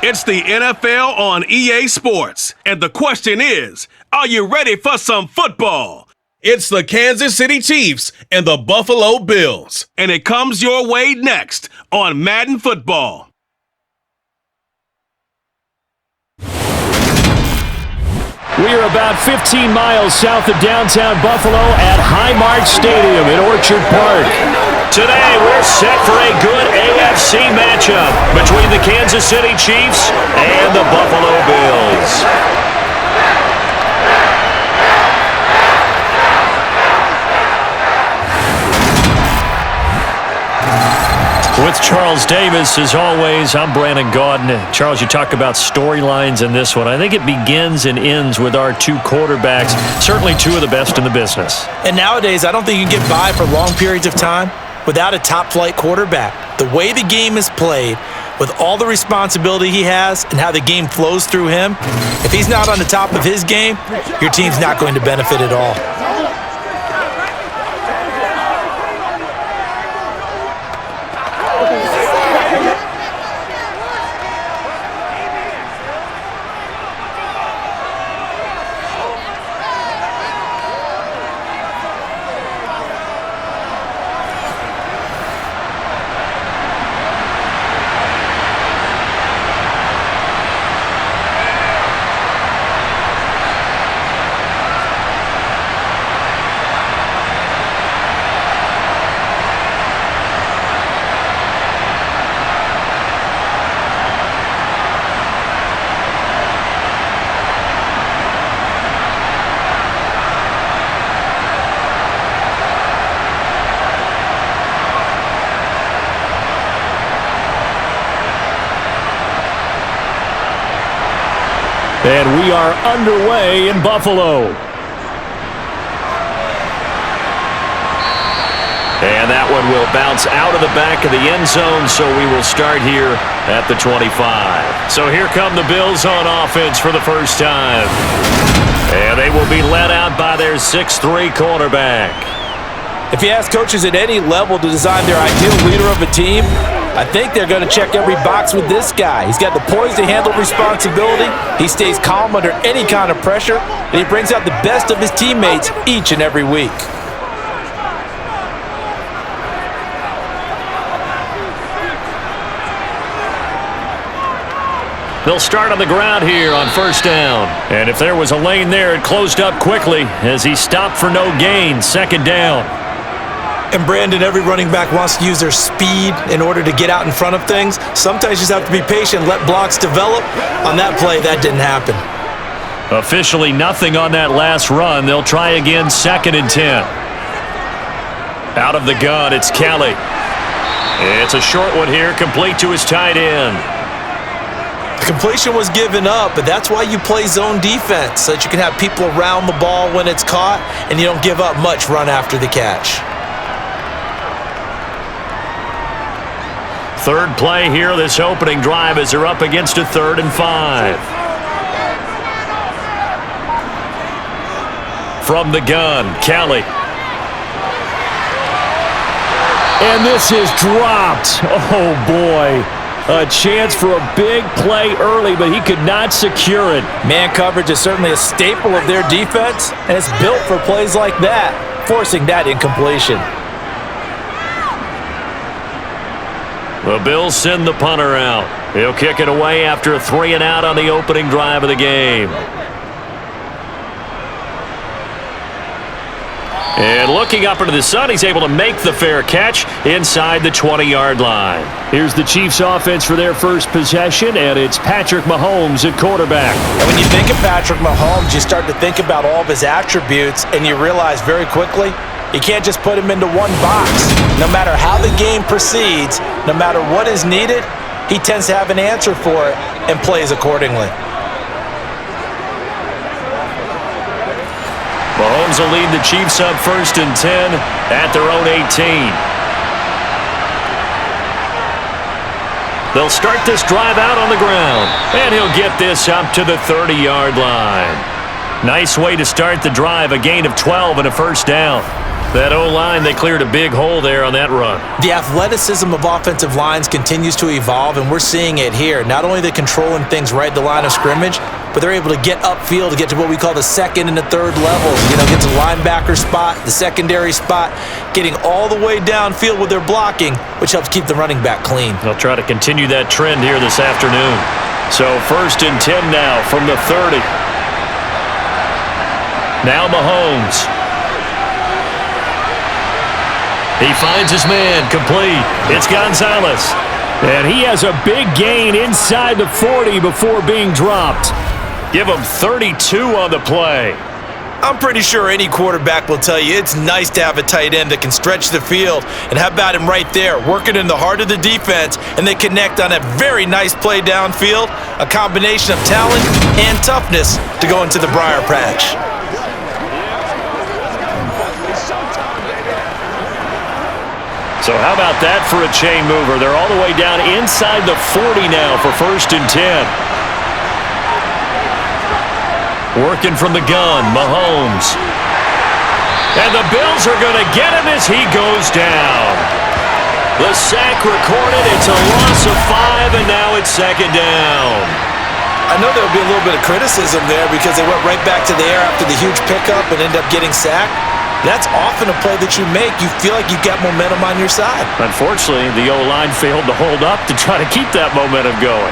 It's the NFL on EA Sports, and the question is, are you ready for some football? It's the Kansas City Chiefs and the Buffalo Bills, and it comes your way next on Madden Football. We are about 15 miles south of downtown Buffalo at Highmark Stadium in Orchard Park. Today, we're set for a good AFC matchup between the Kansas City Chiefs and the Buffalo Bills. With Charles Davis, as always, I'm Brandon Gaudin. Charles, you talk about storylines in this one. I think it begins and ends with our two quarterbacks, certainly two of the best in the business. And nowadays, I don't think you can get by for long periods of time without a top-flight quarterback. The way the game is played, with all the responsibility he has and how the game flows through him, if he's not on the top of his game, your team's not going to benefit at all. And we are underway in Buffalo. And that one will bounce out of the back of the end zone, so we will start here at the 25. So here come the Bills on offense for the first time. And they will be led out by their 6'3" quarterback. If you ask coaches at any level to design their ideal leader of a team, I think they're going to check every box with this guy. He's got the poise to handle responsibility. He stays calm under any kind of pressure, and he brings out the best of his teammates each and every week. They'll start on the ground here on first down. And if there was a lane there, it closed up quickly as he stopped for no gain. Second down. And Brandon, every running back wants to use their speed in order to get out in front of things. Sometimes you just have to be patient, let blocks develop. On that play, that didn't happen. Officially nothing on that last run. They'll try again, 2nd and 10. Out of the gun, it's Kelly. It's a short one here, complete to his tight end. The completion was given up, but that's why you play zone defense, so that you can have people around the ball when it's caught, and you don't give up much run after the catch. Third play here, this opening drive, as they're up against a 3rd and 5. From the gun, Kelly. And this is dropped. Oh, boy. A chance for a big play early, but he could not secure it. Man coverage is certainly a staple of their defense, and it's built for plays like that, forcing that incompletion. The Bills send the punter out. He'll kick it away after a 3 and out on the opening drive of the game. And looking up into the sun, he's able to make the fair catch inside the 20-yard line. Here's the Chiefs offense for their first possession, and it's Patrick Mahomes at quarterback. And when you think of Patrick Mahomes, you start to think about all of his attributes, and you realize very quickly, you can't just put him into one box. No matter how the game proceeds, no matter what is needed, he tends to have an answer for it and plays accordingly. Mahomes will lead the Chiefs up 1st and 10 at their own 18. They'll start this drive out on the ground, and he'll get this up to the 30-yard line. Nice way to start the drive, a gain of 12 and a first down. That O-line, they cleared a big hole there on that run. The athleticism of offensive lines continues to evolve, and we're seeing it here. Not only are they controlling things right at the line of scrimmage, but they're able to get upfield to get to what we call the second and the third levels. Get to the linebacker spot, the secondary spot, getting all the way downfield with their blocking, which helps keep the running back clean. They'll try to continue that trend here this afternoon. So 1st and 10 now from the 30. Now Mahomes. He finds his man, complete. It's Gonzalez. And he has a big gain inside the 40 before being dropped. Give him 32 on the play. I'm pretty sure any quarterback will tell you it's nice to have a tight end that can stretch the field. And how about him right there, working in the heart of the defense, and they connect on a very nice play downfield, a combination of talent and toughness to go into the briar patch. So how about that for a chain mover? They're all the way down inside the 40 now for 1st and 10. Working from the gun, Mahomes. And the Bills are going to get him as he goes down. The sack recorded. It's a loss of 5, and now it's 2nd down. I know there'll be a little bit of criticism there because they went right back to the air after the huge pickup and ended up getting sacked. That's often a play that you make. You feel like you've got momentum on your side. Unfortunately, the O-line failed to hold up to try to keep that momentum going.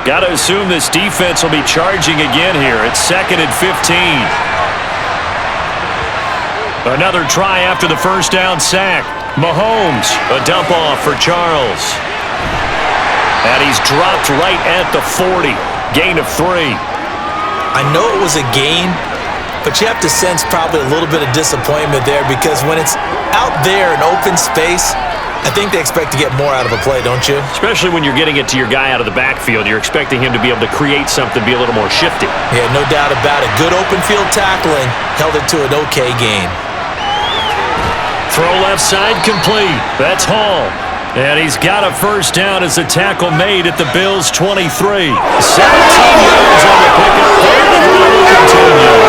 Got to assume this defense will be charging again here. It's 2nd and 15. Another try after the 1st down sack. Mahomes, a dump off for Charles. And he's dropped right at the 40. Gain of 3. I know it was a gain, but you have to sense probably a little bit of disappointment there because when it's out there in open space, I think they expect to get more out of a play, don't you? Especially when you're getting it to your guy out of the backfield. You're expecting him to be able to create something, be a little more shifty. Yeah, no doubt about it. Good open field tackling held it to an okay gain. Throw left side complete. That's Hall. And he's got a 1st down as the tackle made at the Bills' 23. 17 yards on the pickup there. The drive will continue.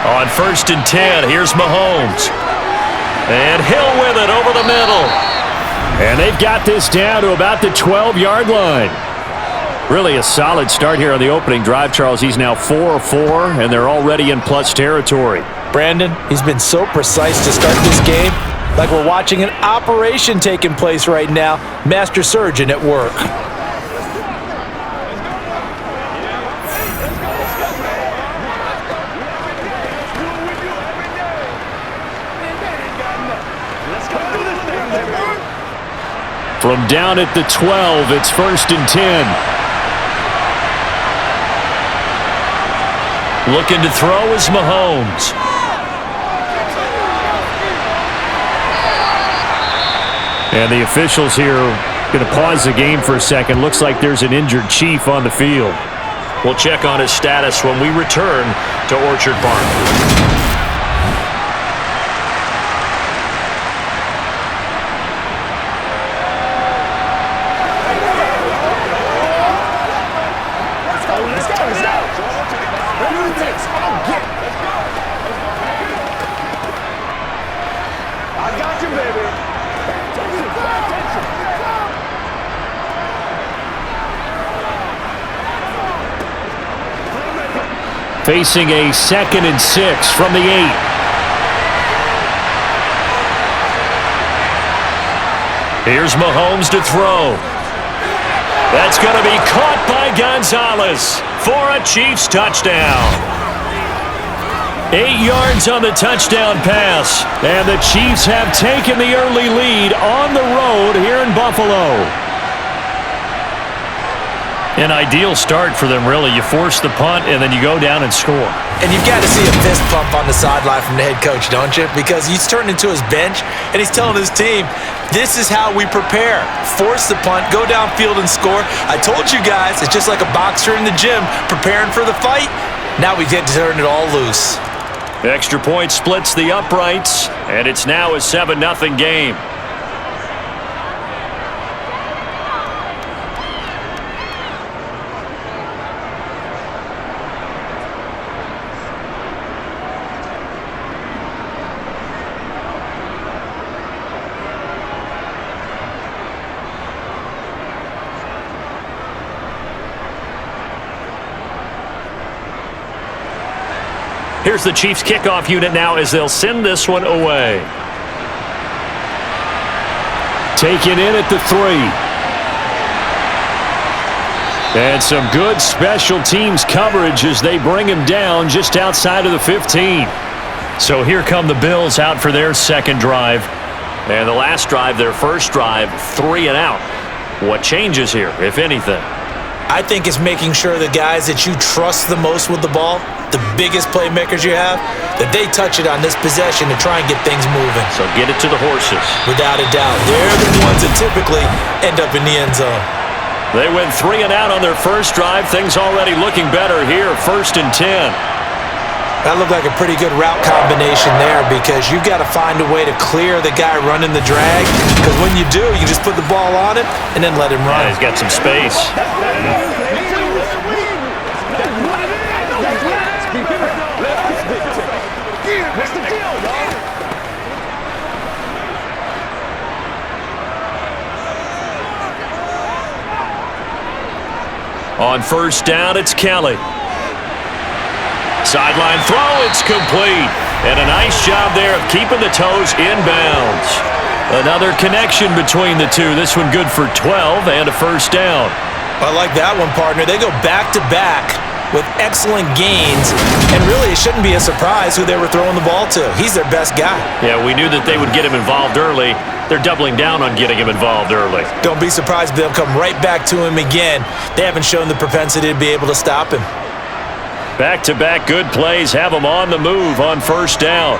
On 1st and 10, here's Mahomes. And Hill with it over the middle. And they've got this down to about the 12-yard line. Really a solid start here on the opening drive, Charles. He's now 4 of 4, and they're already in plus territory. Brandon, he's been so precise to start this game, like we're watching an operation taking place right now. Master surgeon at work. From down at the 12, it's 1st and 10. Looking to throw is Mahomes. And the officials here going to pause the game for a second. Looks like there's an injured Chief on the field. We'll check on his status when we return to Orchard Park. Facing a 2nd and 6 from the 8. Here's Mahomes to throw. That's going to be caught by Gonzalez for a Chiefs touchdown. 8 yards on the touchdown pass. And the Chiefs have taken the early lead on the road here in Buffalo. An ideal start for them, really. You force the punt, and then you go down and score. And you've got to see a fist pump on the sideline from the head coach, don't you? Because he's turned into his bench, and he's telling his team, this is how we prepare. Force the punt, go downfield and score. I told you guys, it's just like a boxer in the gym preparing for the fight. Now we get to turn it all loose. Extra point splits the uprights, and it's now a 7-0 game. Here's the Chiefs kickoff unit now as they'll send this one away. Taken in at the 3. And some good special teams coverage as they bring him down just outside of the 15. So here come the Bills out for their second drive. And the last drive, their first drive, 3 and out. What changes here, if anything? I think it's making sure the guys that you trust the most with the ball, the biggest playmakers you have, that they touch it on this possession to try and get things moving. So get it to the horses. Without a doubt. They're the ones that typically end up in the end zone. They went 3 and out on their first drive. Things already looking better here. 1st and 10. That looked like a pretty good route combination there because you've got to find a way to clear the guy running the drag. Because when you do, you just put the ball on him and then let him run. Yeah, he's got some space. On 1st down, it's Kelly. Sideline throw, it's complete. And a nice job there of keeping the toes inbounds. Another connection between the two. This one good for 12 and a 1st down. I like that one, partner. They go back-to-back with excellent gains. And really, it shouldn't be a surprise who they were throwing the ball to. He's their best guy. Yeah, we knew that they would get him involved early. They're doubling down on getting him involved early. Don't be surprised if they'll come right back to him again. They haven't shown the propensity to be able to stop him. Back-to-back good plays have him on the move on 1st down.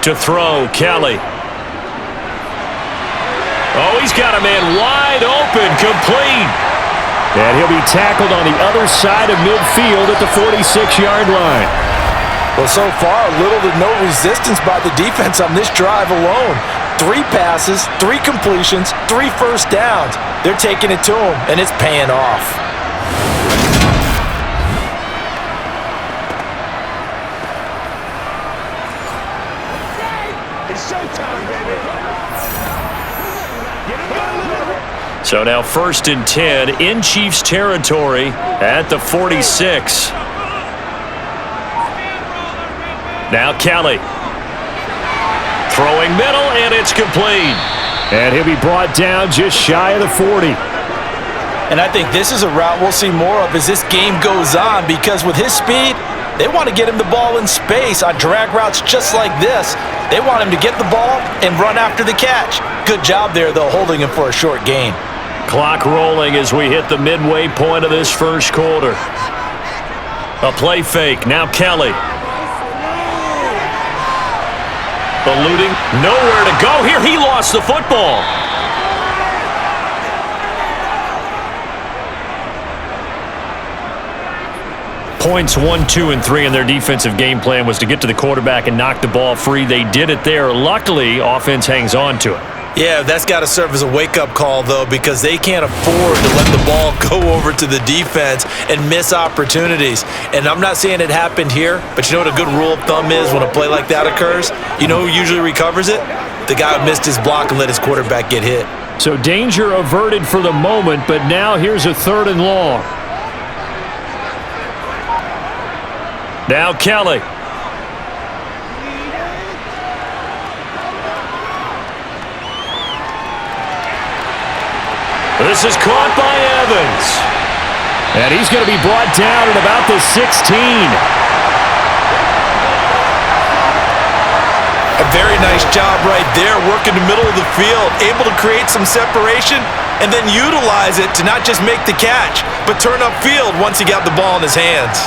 To throw, Kelly. Oh, he's got a man wide open, complete. And he'll be tackled on the other side of midfield at the 46-yard line. Well, so far, little to no resistance by the defense on this drive alone. 3 passes, 3 completions, 3 1st downs. They're taking it to him, and it's paying off. It's showtime, baby. So now 1st and 10 in Chiefs territory at the 46. Now Kelly. Throwing middle, and it's complete. And he'll be brought down just shy of the 40. And I think this is a route we'll see more of as this game goes on because with his speed, they want to get him the ball in space on drag routes just like this. They want him to get the ball and run after the catch. Good job there, though, holding him for a short gain. Clock rolling as we hit the midway point of this first quarter. A play fake. Now Kelly. Eluding. Nowhere to go here. He lost the football. Points 1, 2, and 3 in their defensive game plan was to get to the quarterback and knock the ball free. They did it there. Luckily, offense hangs on to it. Yeah, that's got to serve as a wake-up call, though, because they can't afford to let the ball go over to the defense and miss opportunities. And I'm not saying it happened here, but you know what a good rule of thumb is when a play like that occurs? You know who usually recovers it? The guy who missed his block and let his quarterback get hit. So danger averted for the moment, but now here's a 3rd and long. Now Kelly. This is caught by Evans. And he's going to be brought down at about the 16. A very nice job right there, working the middle of the field, able to create some separation and then utilize it to not just make the catch, but turn upfield once he got the ball in his hands.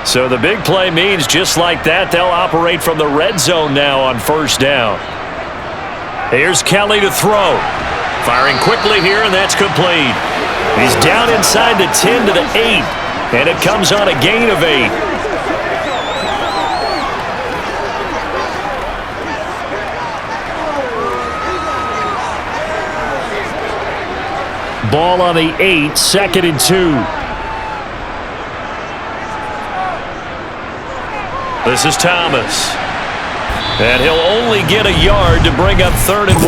So the big play means just like that, they'll operate from the red zone now on first down. Here's Kelly to throw. Firing quickly here, and that's complete. He's down inside the 10 to the 8, and it comes on a gain of 8. Ball on the 8, 2nd and 2. This is Thomas. And he'll only get a yard to bring up 3rd and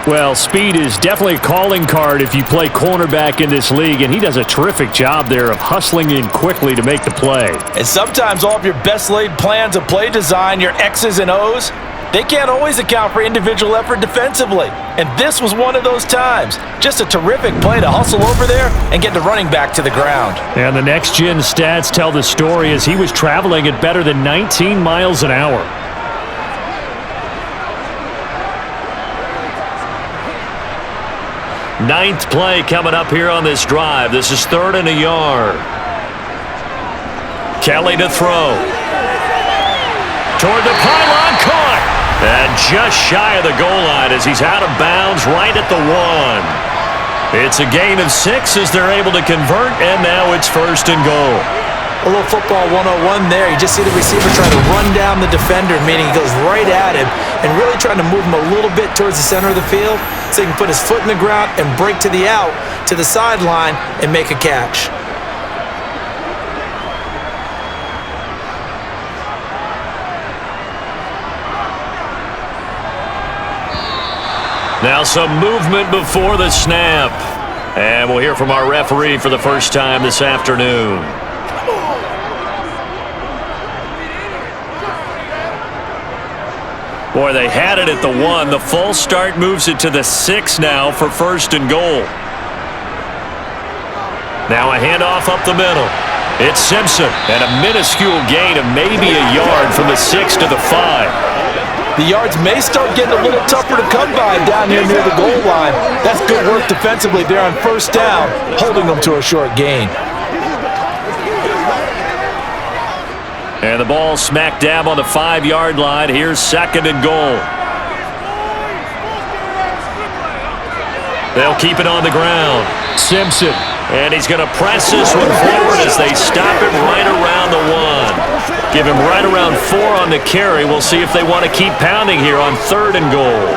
1. Well, speed is definitely a calling card if you play cornerback in this league, and he does a terrific job there of hustling in quickly to make the play. And sometimes all of your best laid plans of play design, your X's and O's, they can't always account for individual effort defensively. And this was one of those times. Just a terrific play to hustle over there and get the running back to the ground. And the next-gen stats tell the story as he was traveling at better than 19 miles an hour. Ninth play coming up here on this drive. This is 3rd and a yard. Kelly to throw. Toward the pylon, caught. And just shy of the goal line as he's out of bounds right at the 1. It's a gain of 6 as they're able to convert, and now it's 1st and goal. A little football 101 there. You just see the receiver try to run down the defender, meaning he goes right at him and really trying to move him a little bit towards the center of the field so he can put his foot in the ground and break to the out, to the sideline, and make a catch. Now some movement before the snap. And we'll hear from our referee for the first time this afternoon. Boy, they had it at the 1. The false start moves it to the 6 now for 1st and goal. Now a handoff up the middle. It's Simpson, and a minuscule gain of maybe a yard from the 6 to the 5. The yards may start getting a little tougher to come by down here near the goal line. That's good work defensively there on first down, holding them to a short gain. And the ball smack dab on the 5-yard line. Here's 2nd and goal. They'll keep it on the ground. Simpson. And he's going to press this one forward as they stop him right around the 1. Give him right around 4 on the carry. We'll see if they want to keep pounding here on 3rd and goal.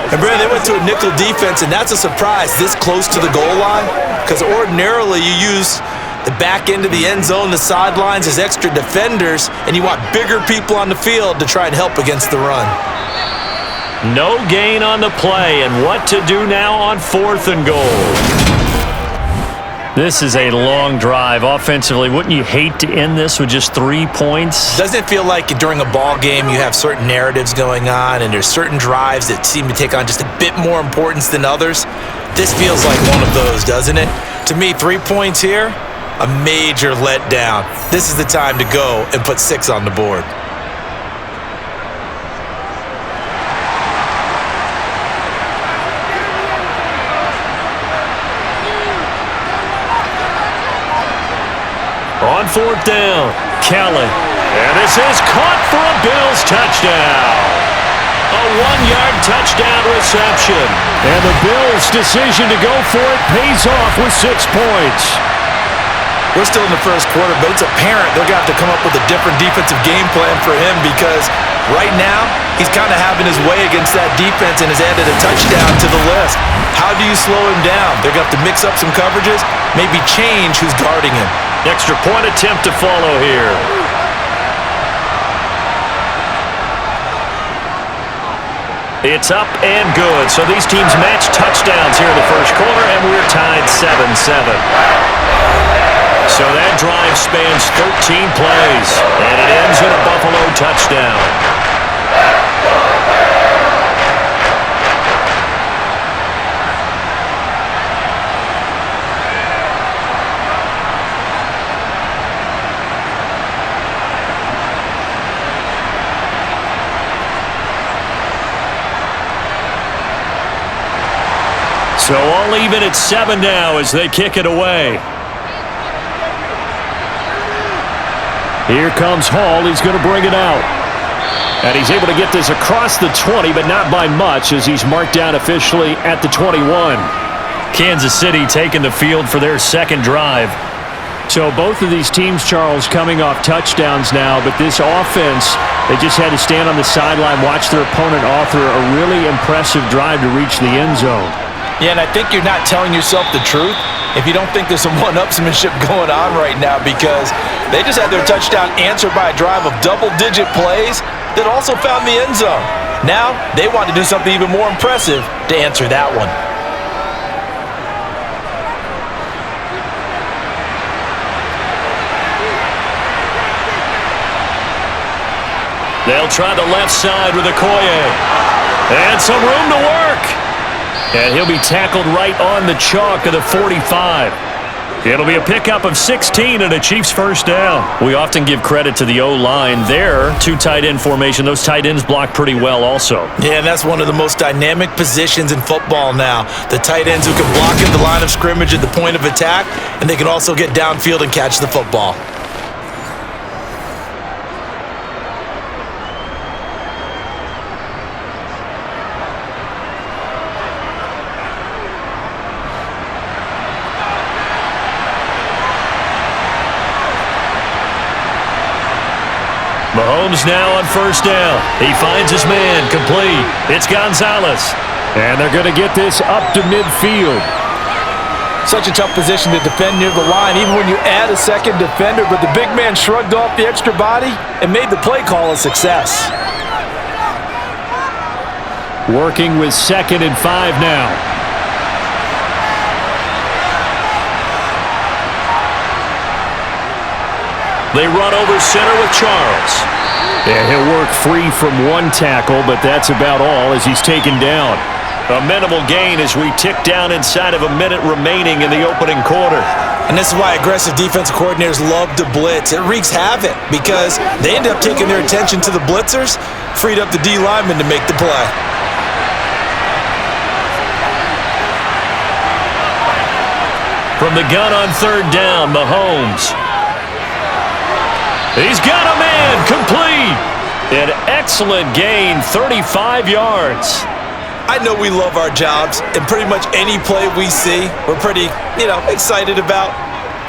And, Brandon, they went to a nickel defense, and that's a surprise this close to the goal line because ordinarily you use the back end of the end zone, the sidelines as extra defenders, and you want bigger people on the field to try and help against the run. No gain on the play, and what to do now on 4th and goal. This is a long drive offensively. Wouldn't you hate to end this with just 3 points? Doesn't it feel like during a ball game you have certain narratives going on and there's certain drives that seem to take on just a bit more importance than others? This feels like one of those, doesn't it? To me, 3 points here, a major letdown. This is the time to go and put 6 on the board. On 4th down, Kelly. And this is caught for a Bills touchdown. A 1-yard touchdown reception. And the Bills' decision to go for it pays off with 6 points. We're still in the first quarter, but it's apparent they're going to have to come up with a different defensive game plan for him because right now he's kind of having his way against that defense and has added a touchdown to the list. How do you slow him down? They're going to have to mix up some coverages, maybe change who's guarding him. Extra point attempt to follow here. It's up and good. So these teams match touchdowns here in the first quarter, and we're tied 7-7. So that drive spans 13 plays, and it ends in a Buffalo touchdown. So all even at 7 now as they kick it away. Here comes Hall. He's going to bring it out. And he's able to get this across the 20, but not by much as he's marked down officially at the 21. Kansas City taking the field for their second drive. So both of these teams, Charles, coming off touchdowns now, but this offense, they just had to stand on the sideline, watch their opponent author a really impressive drive to reach the end zone. Yeah, and I think you're not telling yourself the truth if you don't think there's some one-upsmanship going on right now, because they just had their touchdown answered by a drive of double-digit plays that also found the end zone. Now, they want to do something even more impressive to answer that one. They'll try the left side with Okoye. And some room to work. And he'll be tackled right on the chalk of the 45. It'll be a pickup of 16 and a Chiefs first down. We often give credit to the O-line there. Two tight end formation. Those tight ends block pretty well also. Yeah, and that's one of the most dynamic positions in football now. The tight ends who can block at the line of scrimmage at the point of attack, and they can also get downfield and catch the football. Mahomes now on first down. He finds his man, complete. It's Gonzalez. And they're going to get this up to midfield. Such a tough position to defend near the line, even when you add a second defender, but the big man shrugged off the extra body and made the play call a success. Working with 2nd and 5 now. They run over center with Charles. And he'll work free from one tackle, but that's about all as he's taken down. A minimal gain as we tick down inside of a minute remaining in the opening quarter. And this is why aggressive defensive coordinators love to blitz. It wreaks havoc because they end up taking their attention to the blitzers, freed up the D lineman to make the play. From the gun on third down, Mahomes. He's got a man, complete. An excellent gain, 35 yards. I know we love our jobs, and pretty much any play we see, we're pretty, excited about.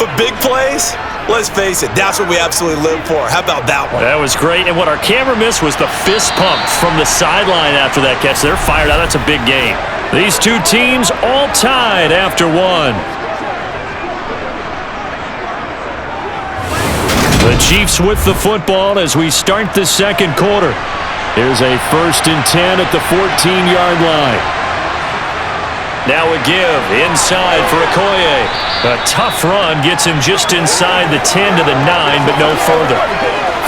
But big plays, let's face it, that's what we absolutely live for. How about that one? That was great, and what our camera missed was the fist pump from the sideline after that catch. They're fired out. That's a big game. These two teams all tied after one. The Chiefs with the football as we start the second quarter. Here's a 1st and 10 at the 14-yard line. Now a give inside for Okoye. A tough run gets him just inside the 10 to the 9, but no further.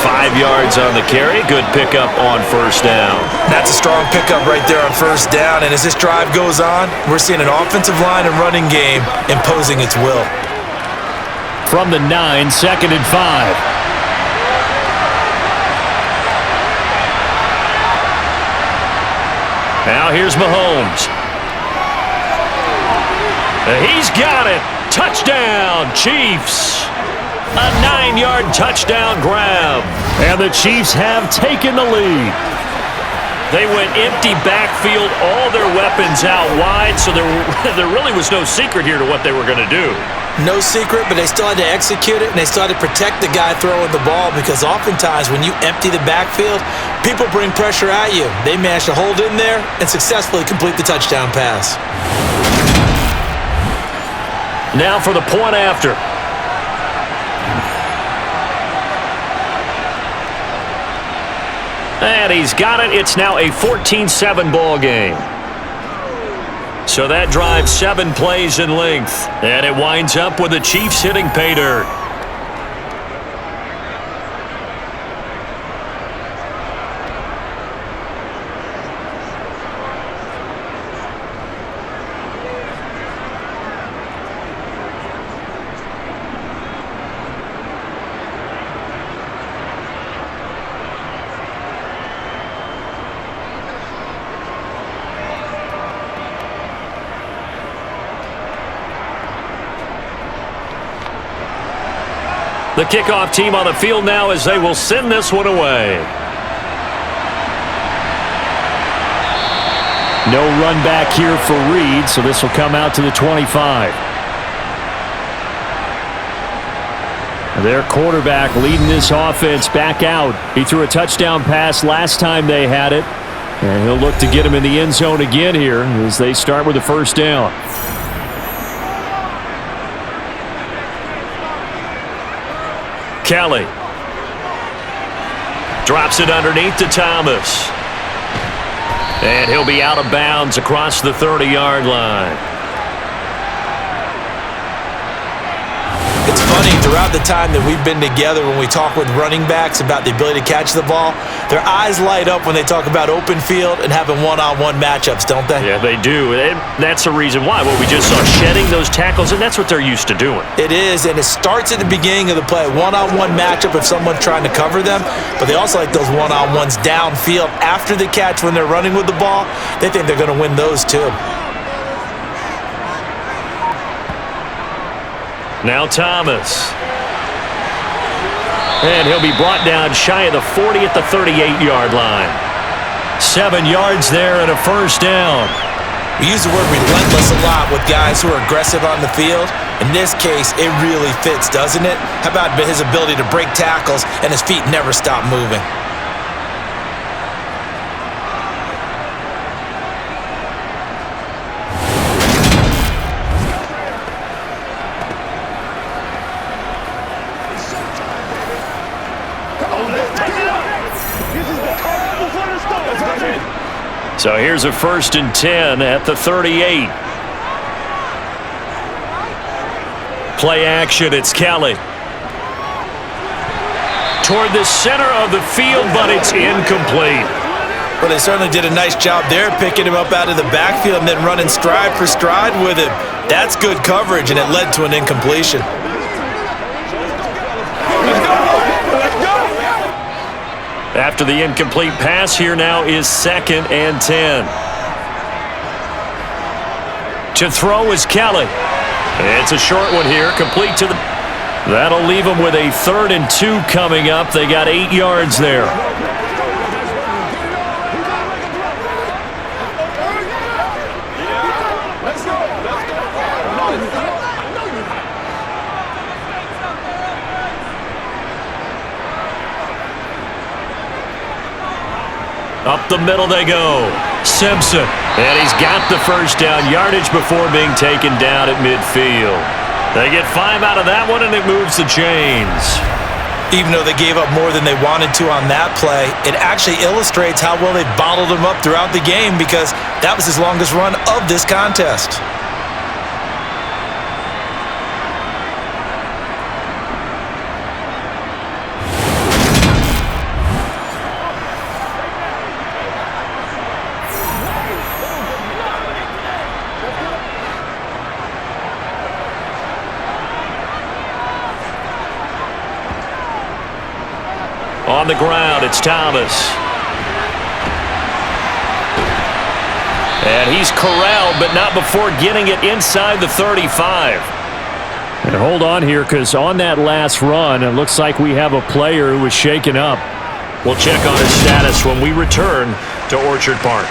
5 yards on the carry. Good pickup on first down. That's a strong pickup right there on first down. And as this drive goes on, we're seeing an offensive line and running game imposing its will. From the 9, 2nd and 5. Now here's Mahomes. He's got it. Touchdown, Chiefs. A 9-yard touchdown grab. And the Chiefs have taken the lead. They went empty backfield, all their weapons out wide, so there really was no secret here to what they were going to do. No secret, but they still had to execute it, and they still had to protect the guy throwing the ball because oftentimes when you empty the backfield, people bring pressure at you. They managed to hold in there and successfully complete the touchdown pass. Now for the point after. And he's got it. It's now a 14-7 ball game. So that drives 7 plays in length. And it winds up with the Chiefs hitting pay dirt. The kickoff team on the field now as they will send this one away. No run back here for Reed, so this will come out to the 25. Their quarterback leading this offense back out. He threw a touchdown pass last time they had it, and he'll look to get him in the end zone again here as they start with the first down. Kelly drops it underneath to Thomas. And he'll be out of bounds across the 30-yard line. It's funny, throughout the time that we've been together, when we talk with running backs about the ability to catch the ball, their eyes light up when they talk about open field and having one-on-one matchups, don't they? Yeah, they do. And that's the reason why. What we just saw, shedding those tackles, and that's what they're used to doing. It is, and it starts at the beginning of the play. One-on-one matchup if someone's trying to cover them, but they also like those one-on-ones downfield after the catch when they're running with the ball. They think they're going to win those too. Now Thomas. And he'll be brought down shy of the 40 at the 38-yard line. 7 yards there and a first down. We use the word relentless a lot with guys who are aggressive on the field. In this case, it really fits, doesn't it? How about his ability to break tackles and his feet never stop moving? So here's a 1st and 10 at the 38. Play action, it's Kelly. Toward the center of the field, but it's incomplete. Well, they certainly did a nice job there, picking him up out of the backfield and then running stride for stride with him. That's good coverage, and it led to an incompletion. After the incomplete pass, here now is 2nd and 10. To throw is Kelly. It's a short one here, complete to the... That'll leave them with a 3rd and 2 coming up. They got 8 yards there. Up the middle they go. Simpson. And he's got the first down yardage before being taken down at midfield. They get 5 out of that one, and it moves the chains. Even though they gave up more than they wanted to on that play, it actually illustrates how well they bottled him up throughout the game because that was his longest run of this contest. On the ground, it's Thomas. And he's corralled, but not before getting it inside the 35. And hold on here, because on that last run, it looks like we have a player who was shaken up. We'll check on his status when we return to Orchard Park.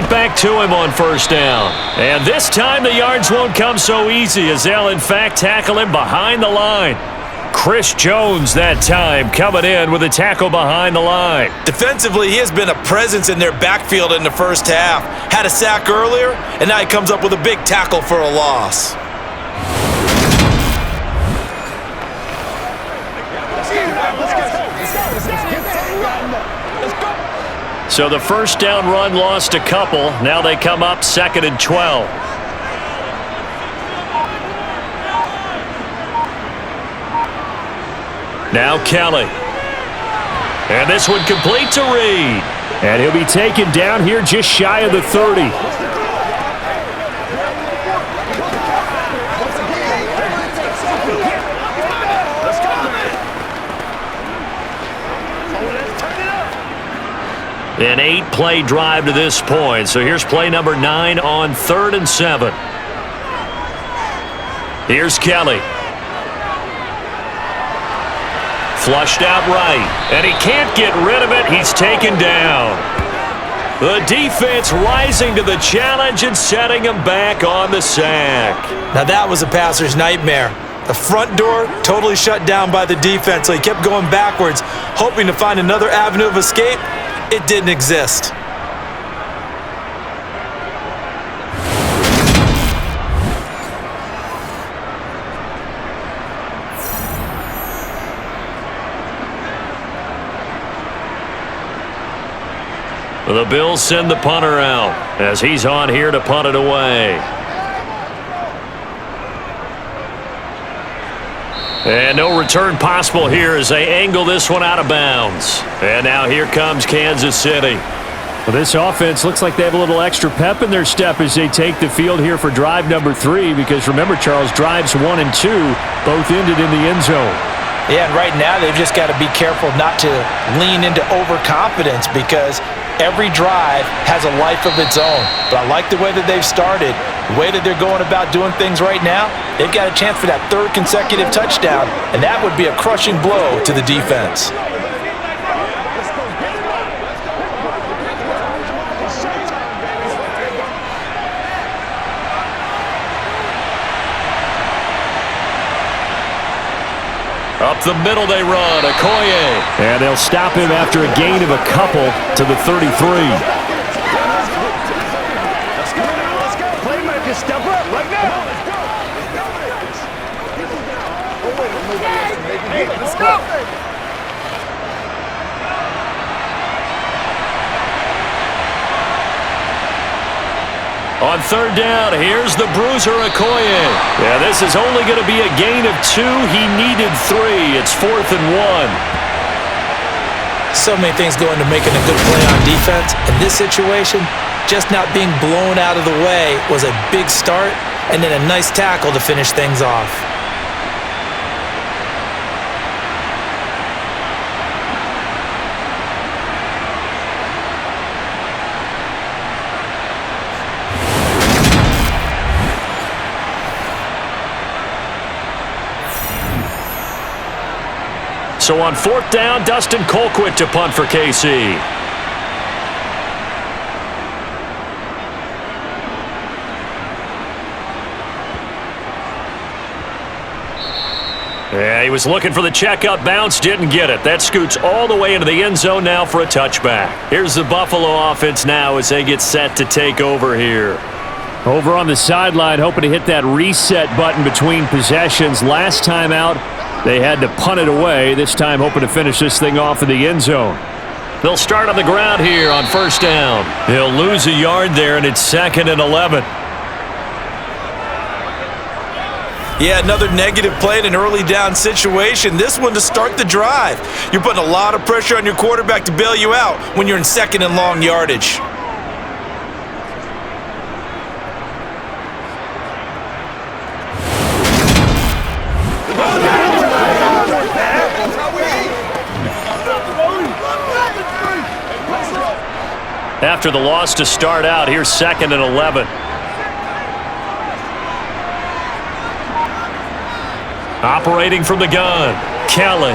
right back to him on first down. And this time the yards won't come so easy as they'll, in fact, tackle him behind the line. Chris Jones that time coming in with a tackle behind the line. Defensively, he has been a presence in their backfield in the first half. Had a sack earlier, and now he comes up with a big tackle for a loss. So the first down run lost a couple. Now they come up 2nd and 12. Now Kelly. And this one complete to Reed. And he'll be taken down here just shy of the 30. An 8-play drive to this point. So here's play number 9 on 3rd and 7. Here's Kelly. Flushed out right. And he can't get rid of it. He's taken down. The defense rising to the challenge and setting him back on the sack. Now that was a passer's nightmare. The front door totally shut down by the defense, so he kept going backwards, hoping to find another avenue of escape. It didn't exist. The Bills send the punter out as he's on here to punt it away. And no return possible here as they angle this one out of bounds. And now here comes Kansas City. Well, this offense looks like they have a little extra pep in their step as they take the field here for drive number 3. Because remember, Charles, drives 1 and 2 both ended in the end zone. Yeah, and right now they've just got to be careful not to lean into overconfidence because every drive has a life of its own. But I like the way that they've started, the way that they're going about doing things right now. They've got a chance for that 3rd consecutive touchdown, and that would be a crushing blow to the defense. Up the middle they run, Okoye. And they'll stop him after a gain of a couple to the 33. Let's go. Playmaker, step up right now. Let's go. On 3rd down, here's the bruiser, Okoye. Yeah, this is only going to be a gain of 2. He needed 3. It's 4th and 1. So many things go into making a good play on defense. In this situation, just not being blown out of the way was a big start, and then a nice tackle to finish things off. So on 4th down, Dustin Colquitt to punt for KC. Yeah, he was looking for the checkup bounce, didn't get it. That scoots all the way into the end zone now for a touchback. Here's the Buffalo offense now as they get set to take over here. Over on the sideline, hoping to hit that reset button between possessions. Last time out, they had to punt it away. This time hoping to finish this thing off in the end zone. They'll start on the ground here on 1st down. They'll lose a yard there, and it's 2nd and 11. Yeah, another negative play in an early down situation. This one to start the drive. You're putting a lot of pressure on your quarterback to bail you out when you're in 2nd and long yardage. After the loss to start out, here's 2nd and 11. Operating from the gun, Kelly.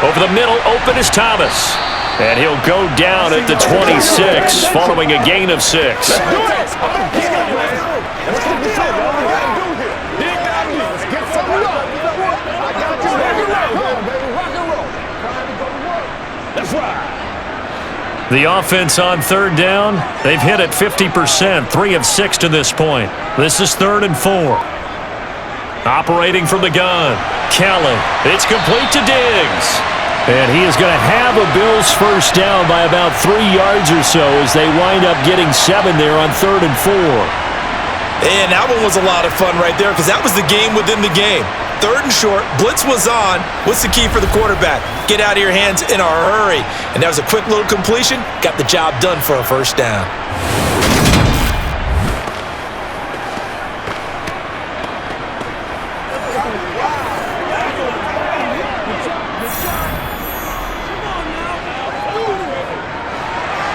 Over the middle, open is Thomas. And he'll go down at the 26 following a gain of 6. The offense on third down, they've hit it 50%, 3 of 6 to this point. This is 3rd and 4. Operating from the gun, Kelly. It's complete to Diggs. And he is going to have a Bills first down by about 3 yards or so as they wind up getting 7 there on 3rd and 4. And that one was a lot of fun right there because that was the game within the game. 3rd and short, blitz was on. What's the key for the quarterback? Get out of your hands in a hurry. And that was a quick little completion. Got the job done for a first down.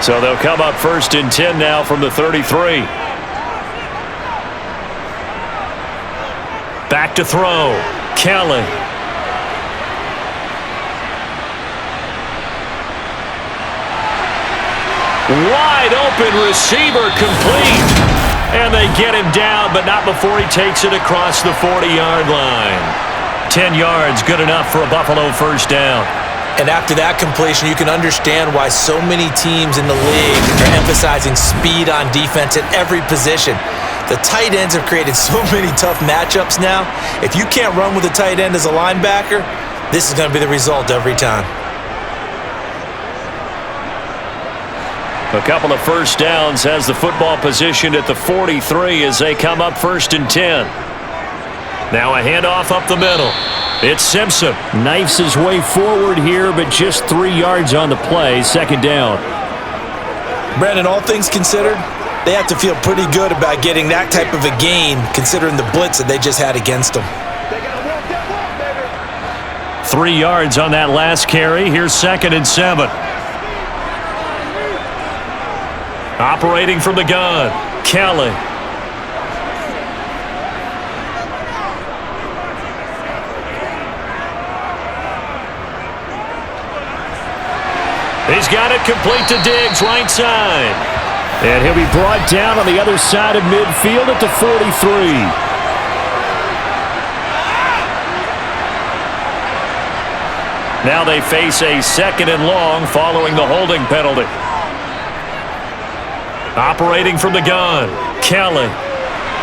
So they'll come up 1st and 10 now from the 33. Back to throw. Kelly. Wide open receiver complete. And they get him down, but not before he takes it across the 40-yard line. 10 yards, good enough for a Buffalo first down. And after that completion, you can understand why so many teams in the league are emphasizing speed on defense at every position. The tight ends have created so many tough matchups now. If you can't run with a tight end as a linebacker, this is going to be the result every time. A couple of first downs has the football positioned at the 43 as they come up 1st and 10. Now a handoff up the middle. It's Simpson. Knifes his way forward here, but just 3 yards on the play. 2nd down. Brandon, all things considered, they have to feel pretty good about getting that type of a gain considering the blitz that they just had against them. 3 yards on that last carry. Here's 2nd and 7. Operating from the gun, Kelly. He's got it complete to Diggs, right side. And he'll be brought down on the other side of midfield at the 43. Now they face a 2nd and long following the holding penalty. Operating from the gun, Kelly.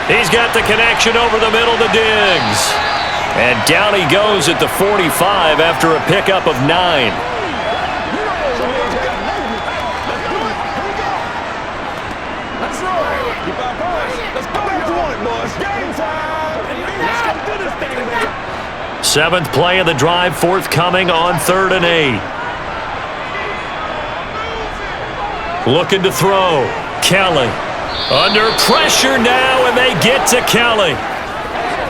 He's got the connection over the middle to Diggs. And down he goes at the 45 after a pickup of 9. Seventh play of the drive forthcoming on 3rd and 8. Looking to throw. Kelly. Under pressure now, and they get to Kelly.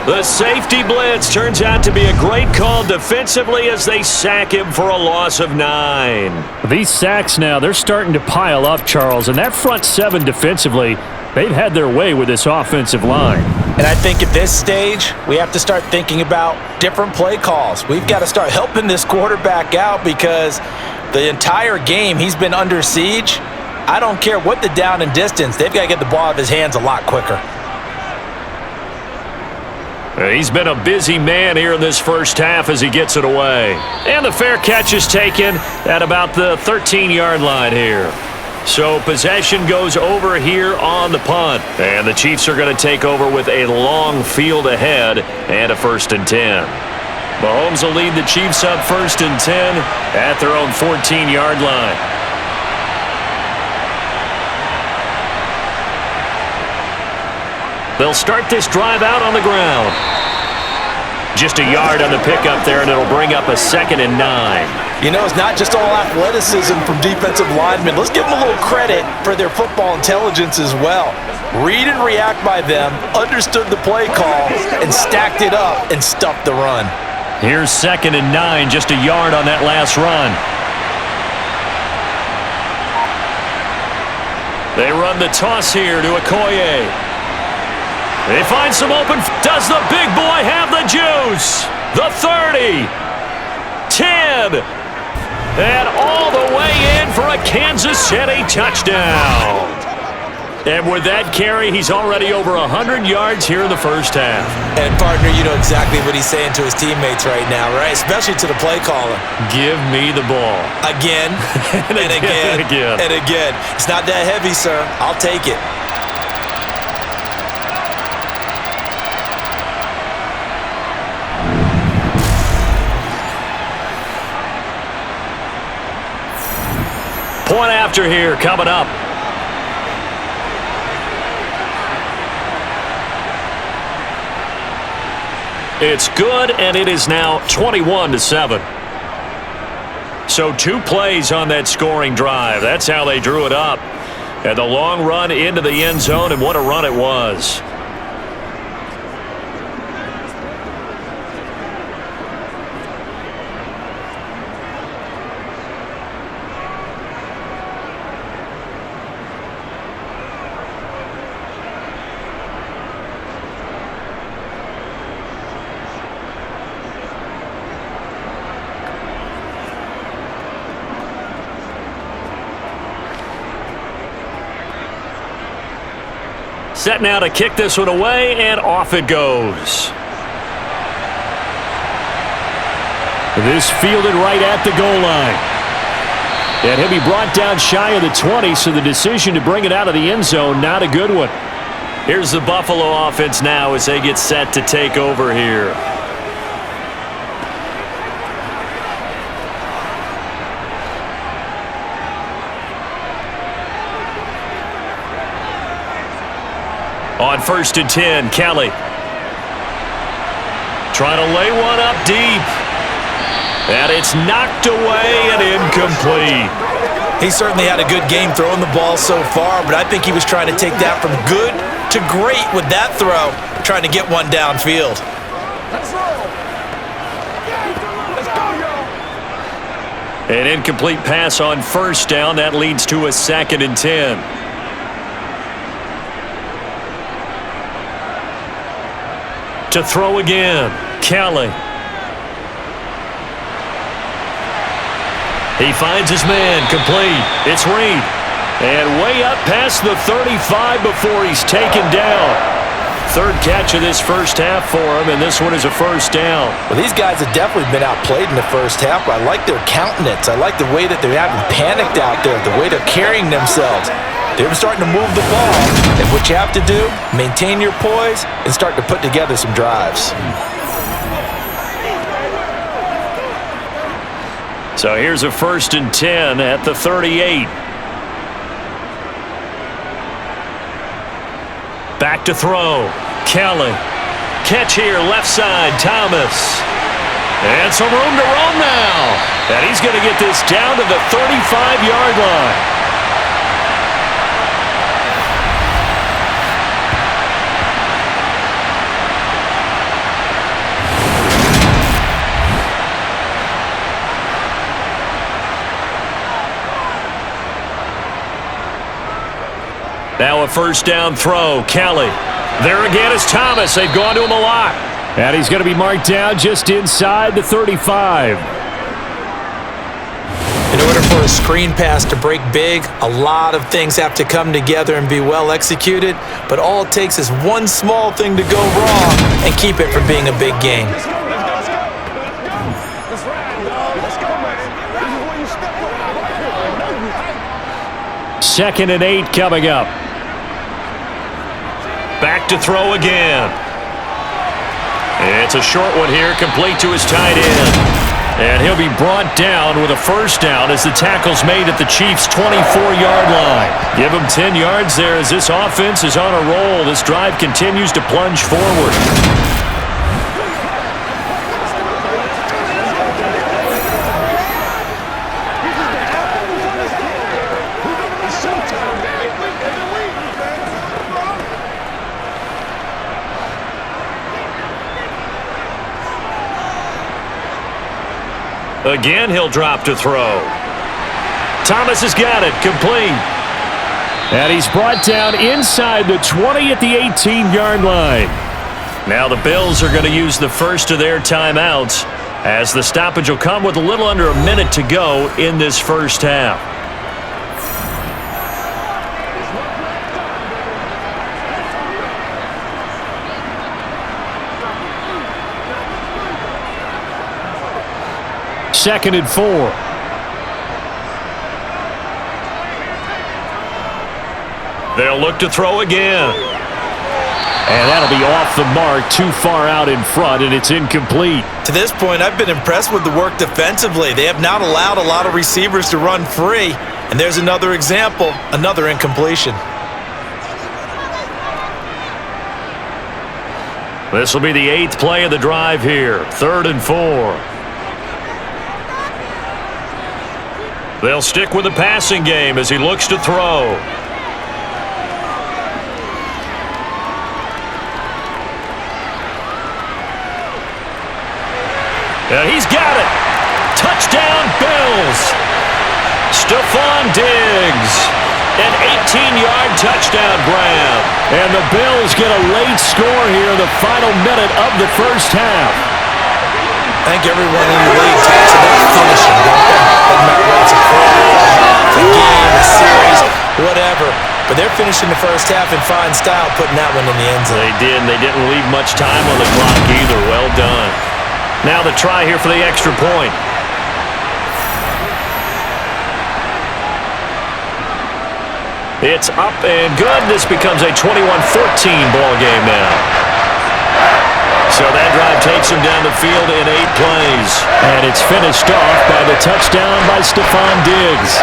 The safety blitz turns out to be a great call defensively as they sack him for a loss of 9. These sacks now, they're starting to pile up, Charles, and that front 7 defensively, they've had their way with this offensive line. And I think at this stage, we have to start thinking about different play calls. We've got to start helping this quarterback out because the entire game he's been under siege. I don't care what the down and distance, they've got to get the ball out of his hands a lot quicker. He's been a busy man here in this first half as he gets it away. And the fair catch is taken at about the 13-yard line here. So possession goes over here on the punt. And the Chiefs are going to take over with a long field ahead and a 1st and 10. Mahomes will lead the Chiefs up 1st and 10 at their own 14-yard line. They'll start this drive out on the ground. Just a yard on the pickup there, and it'll bring up a 2nd and 9. You know, it's not just all athleticism from defensive linemen. Let's give them a little credit for their football intelligence as well. Read and react by them, understood the play call, and stacked it up and stuffed the run. Here's 2nd and 9, just a yard on that last run. They run the toss here to Okoye. They find some open. Does the big boy have the juice? The 30. 10. And all the way in for a Kansas City touchdown. And with that carry, he's already over 100 yards here in the first half. And, partner, you know exactly what he's saying to his teammates right now, right? Especially to the play caller. Give me the ball. Again, and again. It's not that heavy, sir. I'll take it. Point after here coming up. It's good, and it is now 21-7. So 2 plays on that scoring drive. That's how they drew it up. And the long run into the end zone, and what a run it was. Set now to kick this one away, and off it goes. This fielded right at the goal line. And he'll be brought down shy of the 20, so the decision to bring it out of the end zone, not a good one. Here's the Buffalo offense now as they get set to take over here. On 1st and 10, Kelly. Trying to lay one up deep. And it's knocked away and incomplete. He certainly had a good game throwing the ball so far, but I think he was trying to take that from good to great with that throw, trying to get one downfield. Let's roll. Let's go, y'all. An incomplete pass on 1st down. That leads to a 2nd and 10. To throw again, Kelly. He finds his man, complete. It's Reed. And way up past the 35 before he's taken down. 3rd catch of this first half for him, and this one is a 1st down. Well, these guys have definitely been outplayed in the first half, but I like their countenance. I like the way that they're having panicked out there, the way they're carrying themselves. They're starting to move the ball, and what you have to do, maintain your poise and start to put together some drives. So here's a 1st and 10 at the 38. Back to throw. Kelly. Catch here, left side, Thomas. And some room to roam now. And he's going to get this down to the 35-yard line. Now a 1st down throw. Kelly. There again is Thomas. They've gone to him a lot. And he's going to be marked down just inside the 35. In order for a screen pass to break big, a lot of things have to come together and be well executed. But all it takes is one small thing to go wrong and keep it from being a big game. Let's go. Let's ride, dog. Let's go, man. This is where you step up. 2nd and 8 coming up. Back to throw again. It's a short one here, complete to his tight end. And he'll be brought down with a 1st down as the tackle's made at the Chiefs' 24-yard line. Give him 10 yards there as this offense is on a roll. This drive continues to plunge forward. Again, he'll drop to throw. Thomas has got it, complete. And he's brought down inside the 20 at the 18-yard line. Now the Bills are going to use the first of their timeouts as the stoppage will come with a little under a minute to go in this first half. 2nd and 4. They'll look to throw again. And that'll be off the mark, too far out in front, and it's incomplete. To this point, I've been impressed with the work defensively. They have not allowed a lot of receivers to run free. And there's another example, another incompletion. This will be the 8th play of the drive here, 3rd and 4. They'll stick with the passing game as he looks to throw. And he's got it. Touchdown, Bills. Stephon Diggs. An 18-yard touchdown grab. And the Bills get a late score here in the final minute of the first half. I think everyone in the league talks about finishing. Doesn't matter whether it's a quarter, a game, a series, whatever. But they're finishing the first half in fine style, putting that one in the end zone. They did, and they didn't leave much time on the clock either. Well done. Now the try here for the extra point. It's up and good. This becomes a 21-14 ball game now. So that drive takes him down the field in 8 plays. And it's finished off by the touchdown by Stephon Diggs.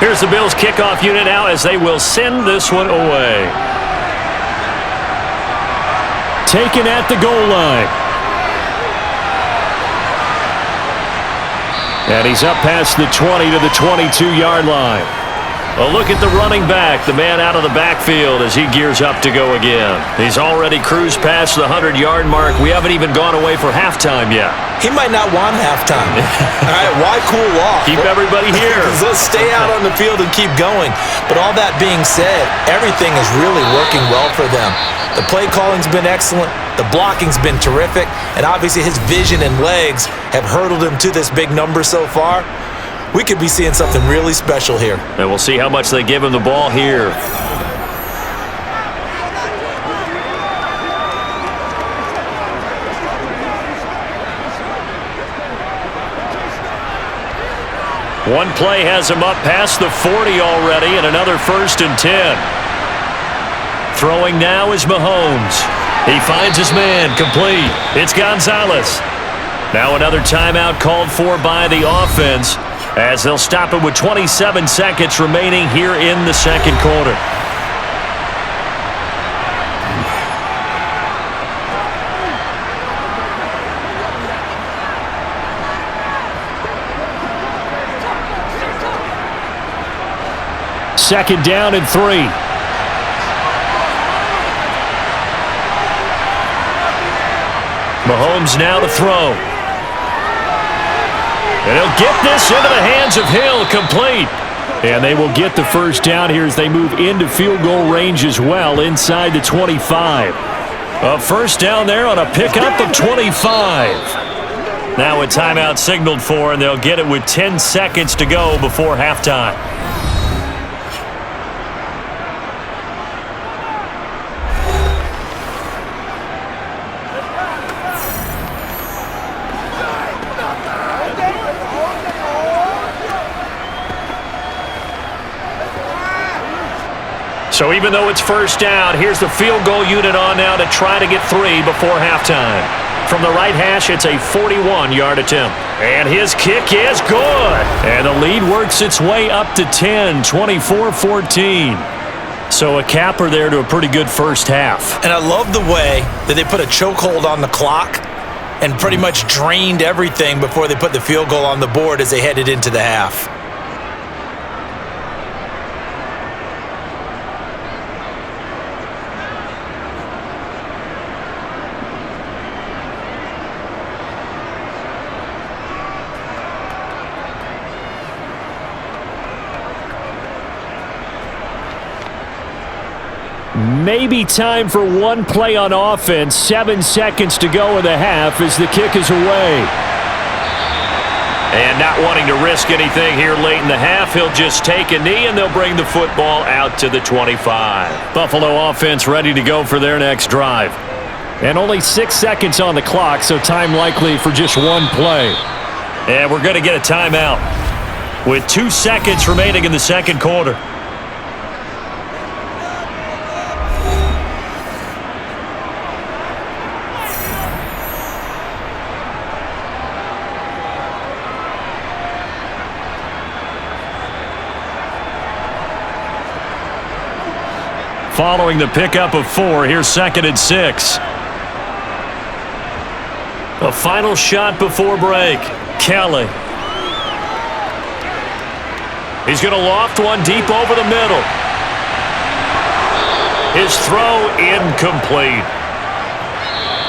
Here's the Bills kickoff unit now as they will send this one away. Taken at the goal line. And he's up past the 20 to the 22-yard line. A look at the running back, the man out of the backfield as he gears up to go again. He's already cruised past the 100-yard mark. We haven't even gone away for halftime yet. He might not want halftime. All right, why cool off? Keep everybody here. Let's stay out on the field and keep going. But all that being said, everything is really working well for them. The play calling's been excellent. The blocking's been terrific. And obviously his vision and legs have hurdled him to this big number so far. We could be seeing something really special here. And we'll see how much they give him the ball here. One play has him up past the 40 already, and another 1st and 10. Throwing now is Mahomes. He finds his man, complete. It's Gonzalez. Now another timeout called for by the offense, as they'll stop it with 27 seconds remaining here in the second quarter. Second down and 3. Mahomes now to throw. And he'll get this into the hands of Hill, complete. And they will get the first down here as they move into field goal range as well, inside the 25. A first down there on a pickup of 25. Now a timeout signaled for, and they'll get it with 10 seconds to go before halftime. So even though it's first down, here's the field goal unit on now to try to get 3 before halftime. From the right hash, it's a 41-yard attempt. And his kick is good. And the lead works its way up to 10, 24-14. So a capper there to a pretty good first half. And I love the way that they put a chokehold on the clock and pretty much drained everything before they put the field goal on the board as they headed into the half. Maybe time for one play on offense. 7 seconds to go in the half as the kick is away. And not wanting to risk anything here late in the half, he'll just take a knee and they'll bring the football out to the 25. Buffalo offense ready to go for their next drive. And only 6 seconds on the clock, so time likely for just one play. And we're going to get a timeout with 2 seconds remaining in the second quarter. Following the pickup of 4, here's 2nd and 6. A final shot before break. Kelly. He's going to loft one deep over the middle. His throw incomplete.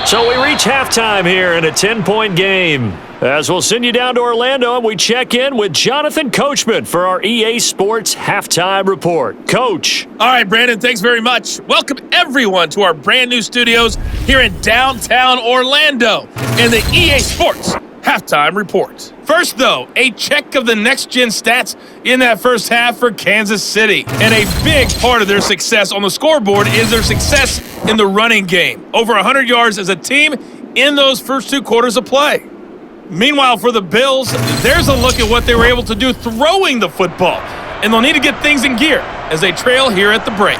So we reach halftime here in a 10-point game. As we'll send you down to Orlando, and we check in with Jonathan Coachman for our EA Sports Halftime Report. Coach. All right, Brandon, thanks very much. Welcome, everyone, to our brand new studios here in downtown Orlando in the EA Sports Halftime Report. First, though, a check of the next-gen stats in that first half for Kansas City. And a big part of their success on the scoreboard is their success in the running game. Over 100 yards as a team in those first 2 quarters of play. Meanwhile, for the Bills, there's a look at what they were able to do throwing the football. And they'll need to get things in gear as they trail here at the break.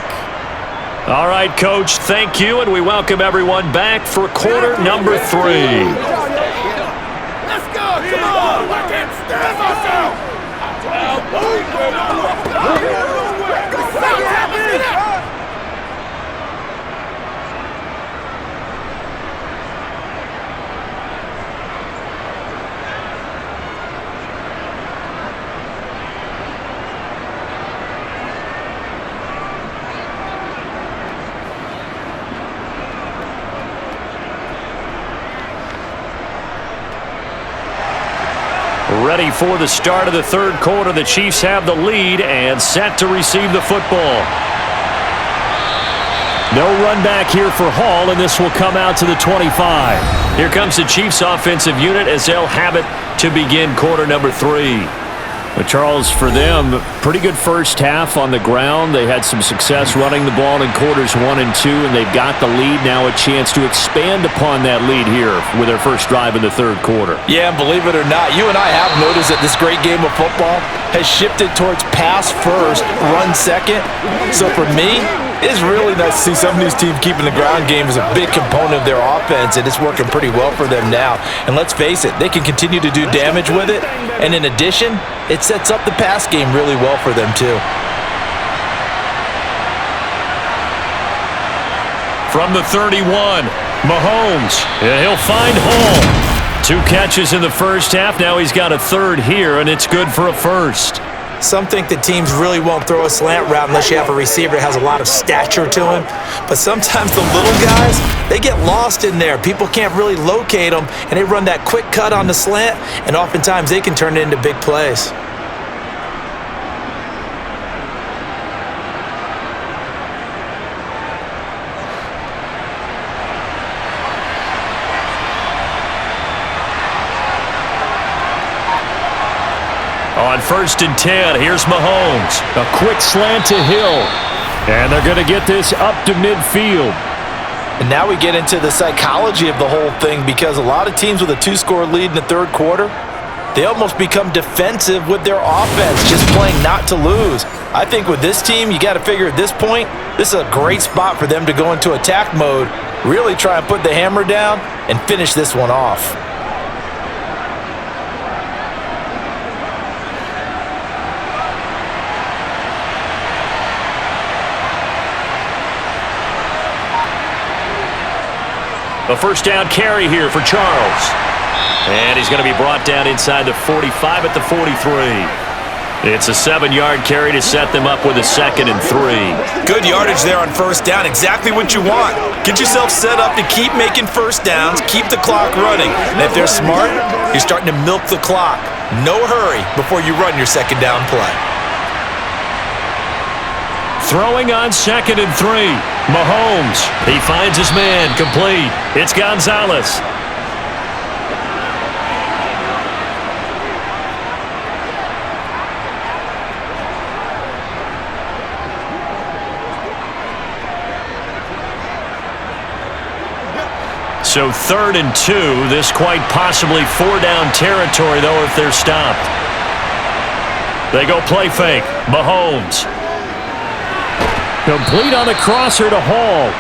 All right, Coach, thank you, and we welcome everyone back for quarter number 3. Let's go! Come on! I can't stand myself! Ready for the start of the third quarter. The Chiefs have the lead and set to receive the football. No run back here for Hall, and this will come out to the 25. Here comes the Chiefs offensive unit as they'll have it to begin quarter number 3. But Charles, for them, pretty good first half on the ground. They had some success running the ball in quarters 1 and 2, and they've got the lead now, a chance to expand upon that lead here with their first drive in the third quarter. Yeah, and believe it or not, you and I have noticed that this great game of football has shifted towards pass first, run second. So for me, it's really nice to see some of these teams keeping the ground game as a big component of their offense, and it's working pretty well for them now. And let's face it, they can continue to do damage with it, and in addition, it sets up the pass game really well for them too. From the 31, Mahomes, he'll find Hall. 2 catches in the first half, now he's got a third here, and it's good for a first. Some think that teams really won't throw a slant route unless you have a receiver that has a lot of stature to him. But sometimes the little guys, they get lost in there. People can't really locate them, and they run that quick cut on the slant, and oftentimes they can turn it into big plays. On 1st and 10, here's Mahomes. A quick slant to Hill. And they're going to get this up to midfield. And now we get into the psychology of the whole thing, because a lot of teams with a 2-score lead in the third quarter, they almost become defensive with their offense, just playing not to lose. I think with this team, you got to figure at this point, this is a great spot for them to go into attack mode, really try and put the hammer down and finish this one off. A first down carry here for Charles. And he's going to be brought down inside the 45 at the 43. It's a 7-yard carry to set them up with a 2nd and 3. Good yardage there on first down. Exactly what you want. Get yourself set up to keep making first downs, keep the clock running. And if they're smart, you're starting to milk the clock. No hurry before you run your second down play. Throwing on 2nd and 3. Mahomes. He finds his man, complete. It's Gonzalez. So 3rd and 2. This quite possibly 4-down territory, though, if they're stopped. They go play fake. Mahomes. Complete on the crosser to Hall.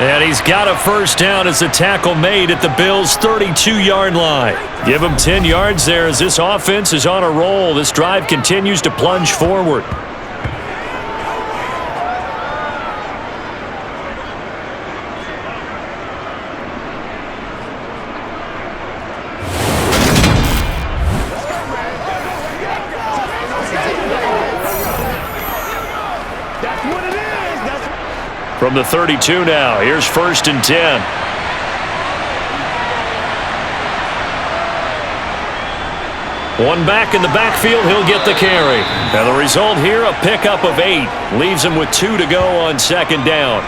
And he's got a first down as the tackle made at the Bills' 32-yard line. Give him 10 yards there as this offense is on a roll. This drive continues to plunge forward. From the 32 now, here's 1st and 10. One back in the backfield, he'll get the carry. Now the result here, a pickup of 8. Leaves him with 2 to go on 2nd down.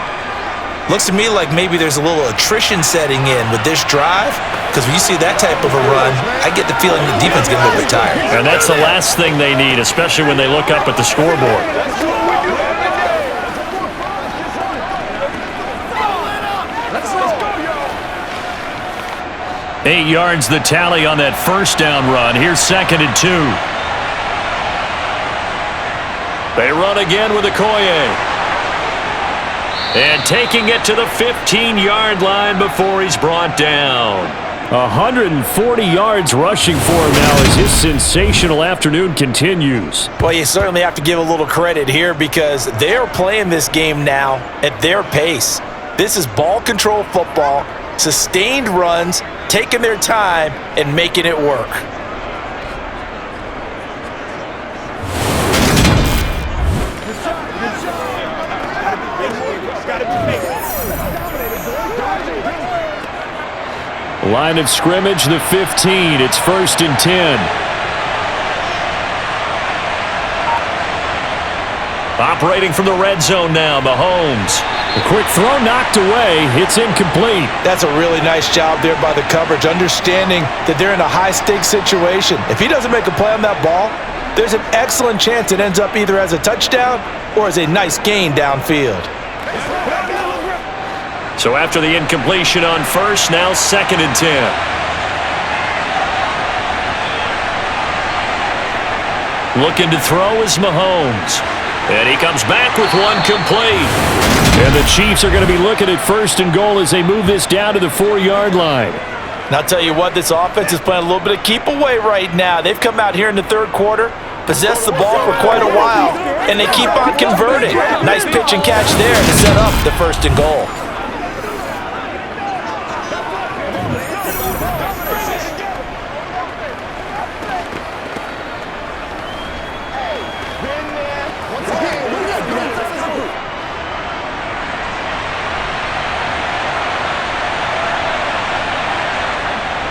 Looks to me like maybe there's a little attrition setting in with this drive, because when you see that type of a run, I get the feeling the defense is going to be tired. And that's the last thing they need, especially when they look up at the scoreboard. 8 yards the tally on that first down run. Here's 2nd and 2. They run again with Okoye. And taking it to the 15-yard line before he's brought down. 140 yards rushing for him now as his sensational afternoon continues. Well, you certainly have to give a little credit here because they're playing this game now at their pace. This is ball control football, sustained runs, taking their time and making it work. Line of scrimmage, the 15. It's 1st and 10. Operating from the red zone now, Mahomes. A quick throw knocked away. It's incomplete. That's a really nice job there by the coverage, understanding that they're in a high-stakes situation. If he doesn't make a play on that ball, there's an excellent chance it ends up either as a touchdown or as a nice gain downfield. So after the incompletion on first, now 2nd and 10. Looking to throw is Mahomes. And he comes back with one complete. And the Chiefs are going to be looking at 1st and goal as they move this down to the 4-yard line. And I'll tell you what, this offense is playing a little bit of keep away right now. They've come out here in the 3rd quarter, possessed the ball for quite a while, and they keep on converting. Nice pitch and catch there to set up the 1st and goal.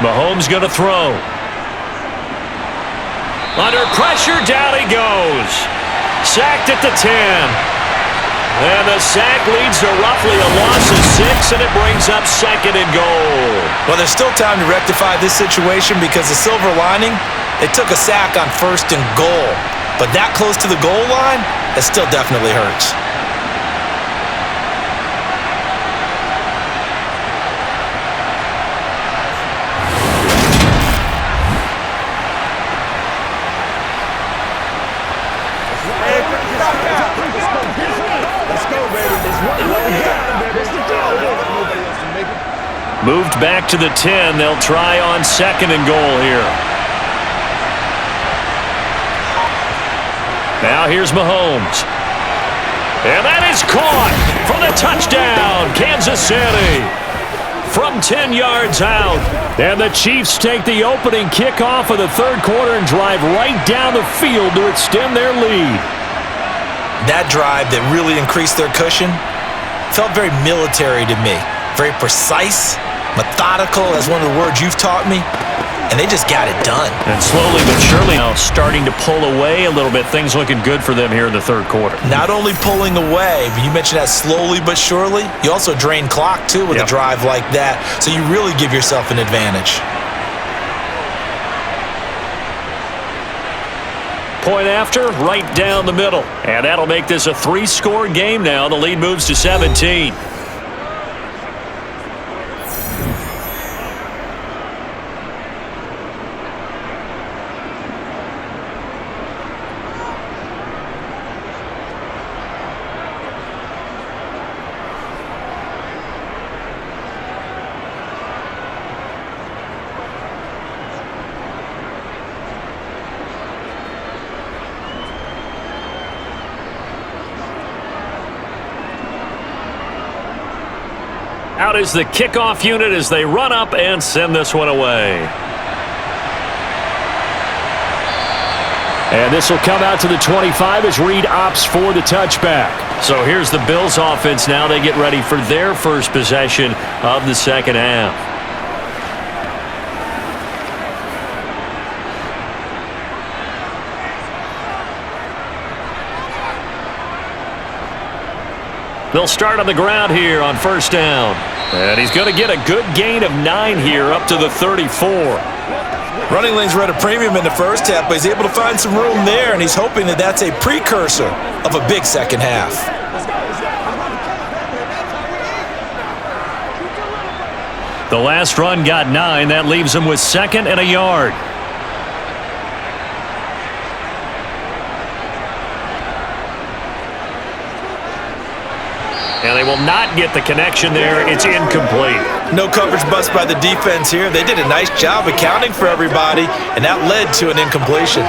Mahomes going to throw. Under pressure, down he goes. Sacked at the 10. And the sack leads to roughly a loss of 6, and it brings up 2nd and goal. Well, there's still time to rectify this situation because the silver lining, they took a sack on 1st and goal. But that close to the goal line, that still definitely hurts. Moved back to the 10. They'll try on 2nd and goal here. Now here's Mahomes. And that is caught for the touchdown, Kansas City. From 10 yards out. And the Chiefs take the opening kickoff of the 3rd quarter and drive right down the field to extend their lead. That drive that really increased their cushion felt very military to me. Very precise, Methodical, that's one of the words you've taught me. And they just got it done. And slowly but surely now starting to pull away a little bit. Things looking good for them here in the third quarter. Not only pulling away, but you mentioned that slowly but surely. You also drain clock, too, with a drive like that. So you really give yourself an advantage. Point after, right down the middle. And that'll make this a 3-score game now. The lead moves to 17. Out is the kickoff unit as they run up and send this one away. And this will come out to the 25 as Reed opts for the touchback. So here's the Bills offense now. They get ready for their first possession of the second half. They'll start on the ground here on first down. And he's going to get a good gain of 9 here up to the 34. Running lanes were at a premium in the first half, but he's able to find some room there, and he's hoping that that's a precursor of a big second half. The last run got 9. That leaves him with 2nd and a yard. And they will not get the connection there. It's incomplete. No coverage bust by the defense here. They did a nice job accounting for everybody, and that led to an incompletion.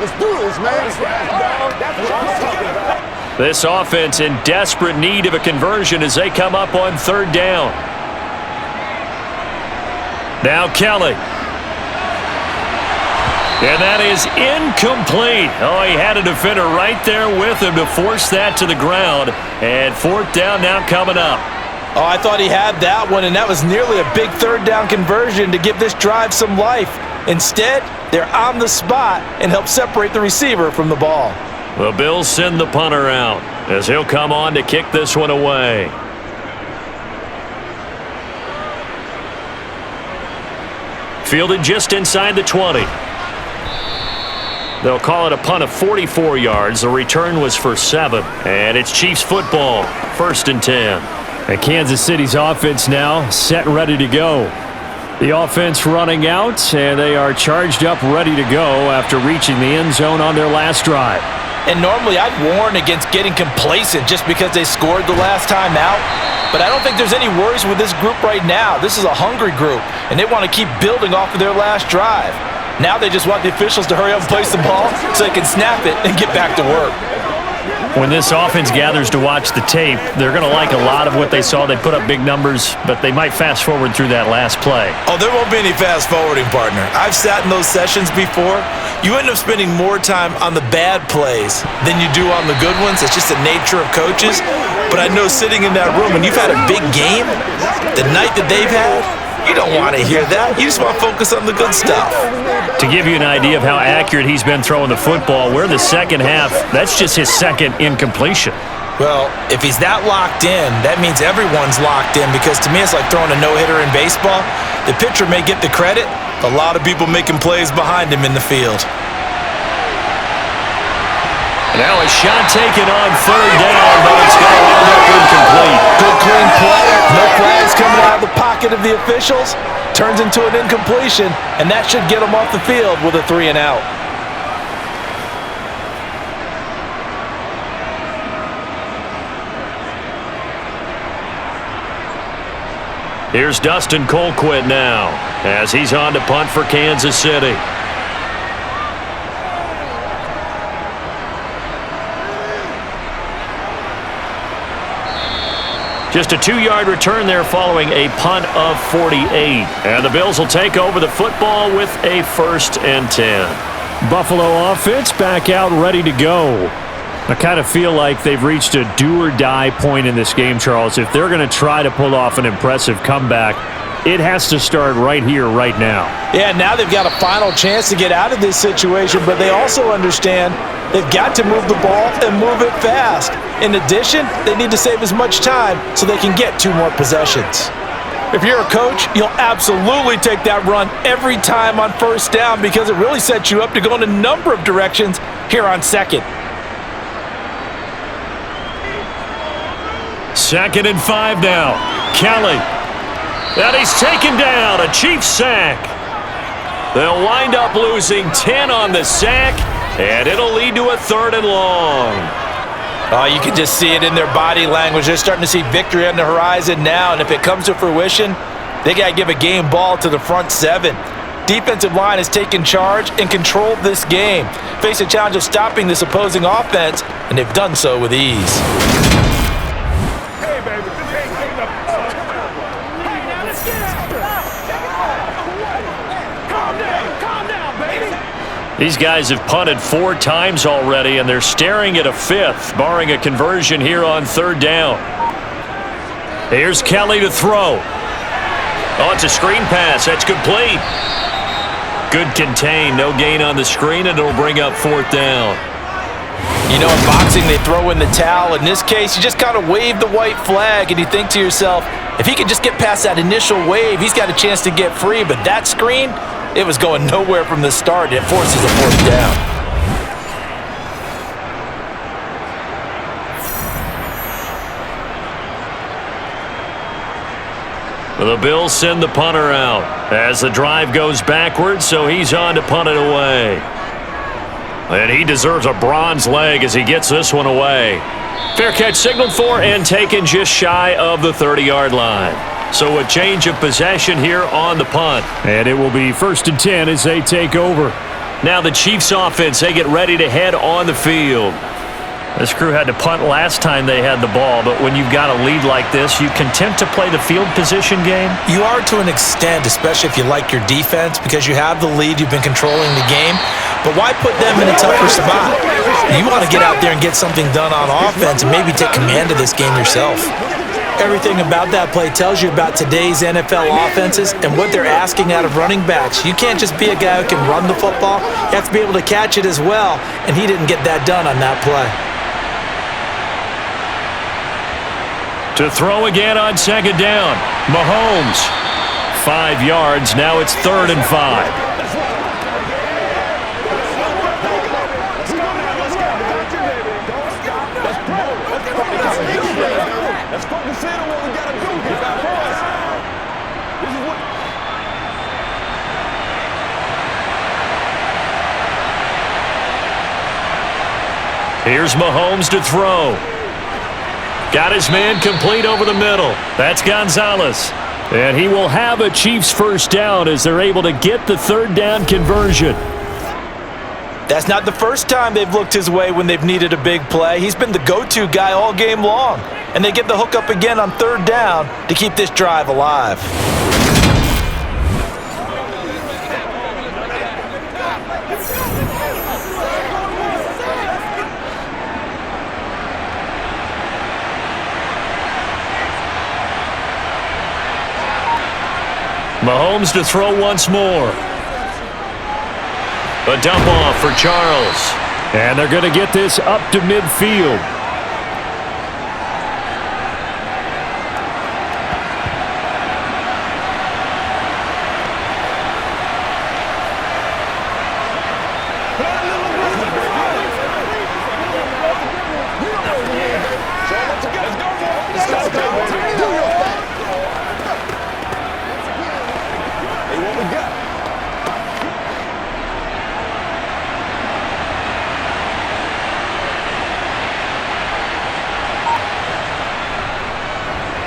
Let's do this, man. That's what I'm talking about. This offense in desperate need of a conversion as they come up on third down. Now Kelly. And that is incomplete. Oh, he had a defender right there with him to force that to the ground. And fourth down now coming up. Oh, I thought he had that one, and that was nearly a big third down conversion to give this drive some life. Instead, they're on the spot and help separate the receiver from the ball. The Bills send the punter out as he'll come on to kick this one away. Fielded just inside the 20. They'll call it a punt of 44 yards. The return was for 7. And it's Chiefs football, 1st and 10. And Kansas City's offense now set and ready to go. The offense running out, and they are charged up ready to go after reaching the end zone on their last drive. And normally I'd warn against getting complacent just because they scored the last time out. But I don't think there's any worries with this group right now. This is a hungry group, and they want to keep building off of their last drive. Now they just want the officials to hurry up and place the ball so they can snap it and get back to work. When this offense gathers to watch the tape, they're going to like a lot of what they saw. They put up big numbers, but they might fast forward through that last play. Oh, there won't be any fast forwarding, partner. I've sat in those sessions before. You end up spending more time on the bad plays than you do on the good ones. It's just the nature of coaches. But I know sitting in that room, when you've had a big game, the night that they've had, you don't want to hear that. You just want to focus on the good stuff. To give you an idea of how accurate he's been throwing the football, we're in the second half. That's just his 2nd incompletion. Well, if he's that locked in, that means everyone's locked in, because to me it's like throwing a no-hitter in baseball. The pitcher may get the credit, a lot of people making plays behind him in the field. Now a shot taken on third down, but it's going to end up incomplete. Good clean play. No flags coming out of the pocket of the officials. Turns into an incompletion, and that should get them off the field with a 3 and out. Here's Dustin Colquitt now as he's on to punt for Kansas City. Just a 2-yard return there following a punt of 48. And the Bills will take over the football with a 1st and 10. Buffalo offense back out ready to go. I kind of feel like they've reached a do-or-die point in this game, Charles. If they're going to try to pull off an impressive comeback, it has to start right here, right now. Yeah, now they've got a final chance to get out of this situation, but they also understand they've got to move the ball and move it fast. In addition, they need to save as much time so they can get 2 more possessions. If you're a coach, you'll absolutely take that run every time on first down because it really sets you up to go in a number of directions here on second. 2nd and 5 now. Kelly. And he's taken down. A Chiefs sack. They'll wind up losing 10 on the sack, and it'll lead to a 3rd and long. Oh, you can just see it in their body language. They're starting to see victory on the horizon now, and if it comes to fruition, they got to give a game ball to the front 7. Defensive line has taken charge and controlled this game. Face a challenge of stopping this opposing offense, and they've done so with ease. These guys have punted 4 times already, and they're staring at a 5th, barring a conversion here on 3rd down. Here's Kelly to throw. Oh, it's a screen pass. That's complete. Good contain. No gain on the screen, and it'll bring up 4th down. You know, in boxing, they throw in the towel. In this case, you just kind of wave the white flag, and you think to yourself, if he can just get past that initial wave, he's got a chance to get free. But that screen, it was going nowhere from the start. It forces a 4th down. The Bills send the punter out as the drive goes backwards, so he's on to punt it away. And he deserves a bronze leg as he gets this one away. Fair catch signaled for and taken just shy of the 30-yard line. So a change of possession here on the punt. And it will be 1st and 10 as they take over. Now the Chiefs offense, they get ready to head on the field. This crew had to punt last time they had the ball, but when you've got a lead like this, you content to play the field position game? You are to an extent, especially if you like your defense, because you have the lead, you've been controlling the game. But why put them in a tougher spot? You want to get out there and get something done on offense and maybe take command of this game yourself. Everything about that play tells you about today's NFL offenses and what they're asking out of running backs. You can't just be a guy who can run the football. You have to be able to catch it as well, and he didn't get that done on that play. To throw again on 2nd down. Mahomes. 5 yards. Now it's 3rd and 5. Let's focus in on what we got to do here, boys. This is what... Here's Mahomes to throw. Got his man complete over the middle. That's Gonzalez. And he will have a Chiefs 1st down as they're able to get the 3rd down conversion. That's not the first time they've looked his way when they've needed a big play. He's been the go-to guy all game long. And they get the hook up again on 3rd down to keep this drive alive. Mahomes to throw once more. A dump off for Charles. And they're going to get this up to midfield.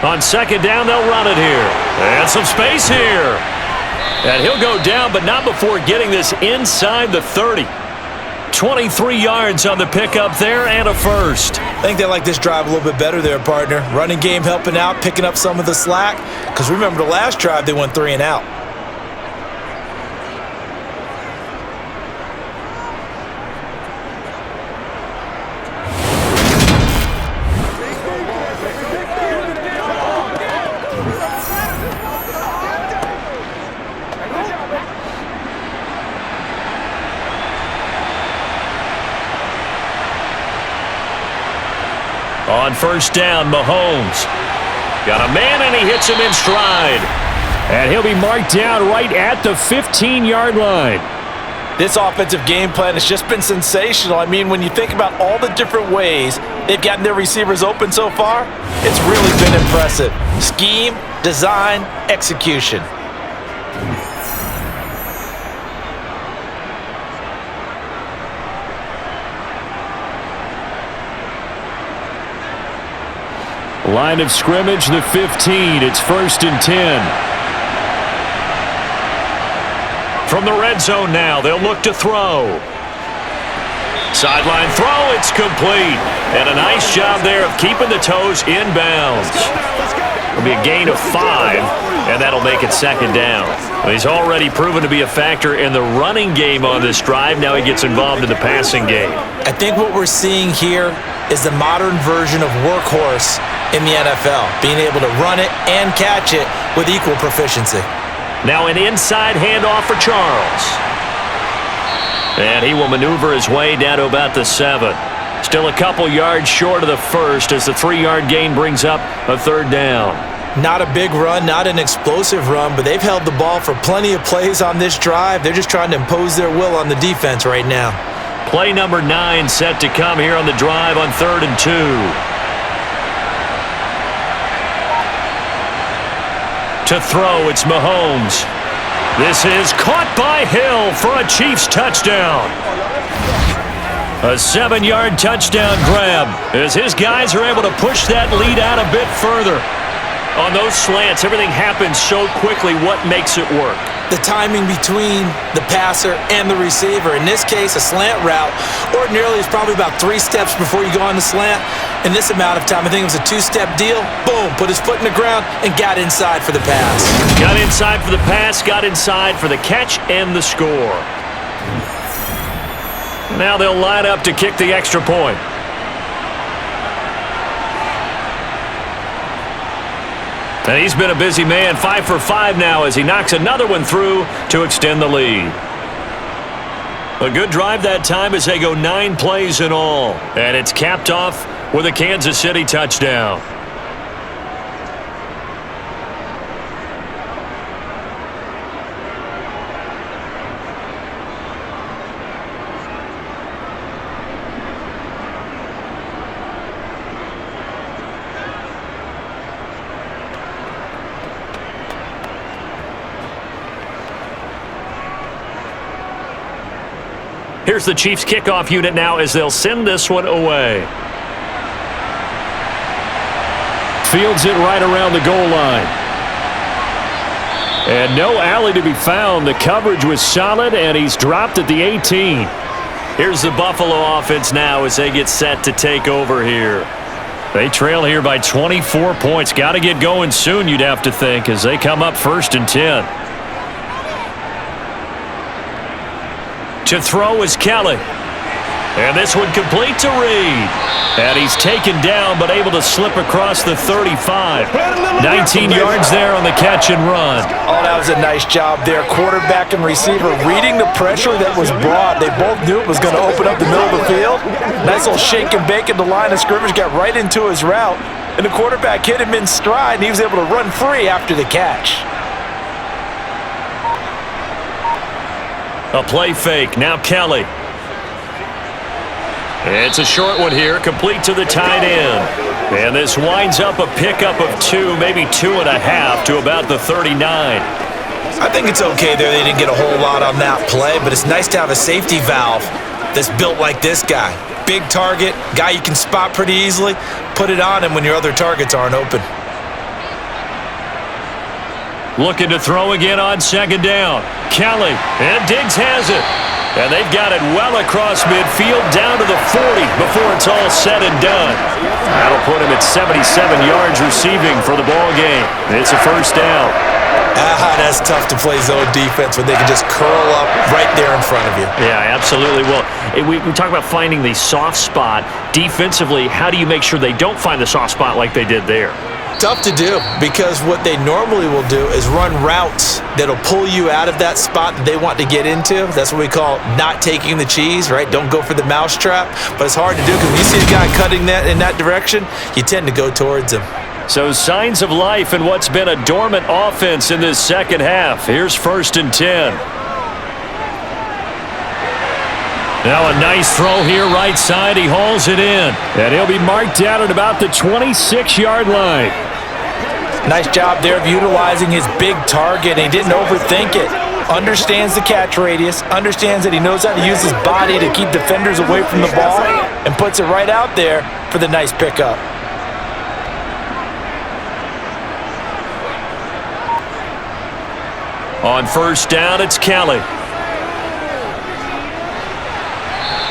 On 2nd down, they'll run it here. And some space here. And he'll go down, but not before getting this inside the 30. 23 yards on the pickup there and a 1st. I think they like this drive a little bit better there, partner. Running game helping out, picking up some of the slack. Because remember the last drive, they went 3 and out. On first down, Mahomes. Got a man, and he hits him in stride. And he'll be marked down right at the 15-yard line. This offensive game plan has just been sensational. I mean, when you think about all the different ways they've gotten their receivers open so far, it's really been impressive. Scheme, design, execution. Line of scrimmage, the 15. It's 1st and 10. From the red zone now, they'll look to throw. Sideline throw, it's complete. And a nice job there of keeping the toes in bounds. It'll be a gain of 5, and that'll make it 2nd down. Well, he's already proven to be a factor in the running game on this drive. Now he gets involved in the passing game. I think what we're seeing here is the modern version of workhorse in the NFL, being able to run it and catch it with equal proficiency. Now an inside handoff for Charles. And he will maneuver his way down to about the 7. Still a couple yards short of the first as the 3-yard gain brings up a 3rd down. Not a big run, not an explosive run, but they've held the ball for plenty of plays on this drive. They're just trying to impose their will on the defense right now. Play number 9 set to come here on the drive on 3rd and 2. To throw, it's Mahomes. This is caught by Hill for a Chiefs touchdown. A 7-yard touchdown grab as his guys are able to push that lead out a bit further. On those slants, everything happens so quickly. What makes it work? The timing between the passer and the receiver. In this case, a slant route ordinarily is probably about 3 steps before you go on the slant. In this amount of time, I think it was a 2-step deal. Boom, put his foot in the ground and got inside for the pass. Got inside for the pass, got inside for the catch and the score. Now they'll line up to kick the extra point. And he's been a busy man, 5 for 5 now as he knocks another one through to extend the lead. A good drive that time as they go 9 plays in all. And it's capped off with a Kansas City touchdown. Here's the Chiefs kickoff unit now as they'll send this one away. Fields it right around the goal line. And no alley to be found. The coverage was solid, and he's dropped at the 18. Here's the Buffalo offense now as they get set to take over here. They trail here by 24 points. Got to get going soon, you'd have to think, as they come up 1st and 10. To throw is Kelly. And this one complete to Reed. And he's taken down but able to slip across the 35. 19 yards there on the catch and run. Oh, that was a nice job there. Quarterback and receiver reading the pressure that was brought. They both knew it was going to open up the middle of the field. Nice little shake and bake at the line of scrimmage. Got right into his route. And the quarterback hit him in stride, and he was able to run free after the catch. A play fake. Now Kelly. It's a short one here, complete to the tight end. And this winds up a pickup of 2, maybe 2.5 to about the 39. I think it's okay there. They didn't get a whole lot on that play, but it's nice to have a safety valve that's built like this guy. Big target, guy you can spot pretty easily. Put it on him when your other targets aren't open. Looking to throw again on 2nd down. Kelly, and Diggs has it. And they've got it well across midfield down to the 40 before it's all said and done. That'll put him at 77 yards receiving for the ball game. It's a 1st down. That's tough to play zone defense when they can just curl up right there in front of you. Yeah, absolutely. Well, we talk about finding the soft spot. Defensively, how do you make sure they don't find the soft spot like they did there? Tough to do, because what they normally will do is run routes that'll pull you out of that spot that they want to get into. That's what we call not taking the cheese, right? Don't go for the mousetrap. But it's hard to do because when you see a guy cutting that in that direction, you tend to go towards him. So signs of life in what's been a dormant offense in this second half. Here's 1st and 10. Now a nice throw here, right side. He hauls it in. And he'll be marked down at about the 26-yard line. Nice job there of utilizing his big target. He didn't overthink it. Understands the catch radius. Understands that he knows how to use his body to keep defenders away from the ball. And puts it right out there for the nice pickup. On 1st down, it's Kelly.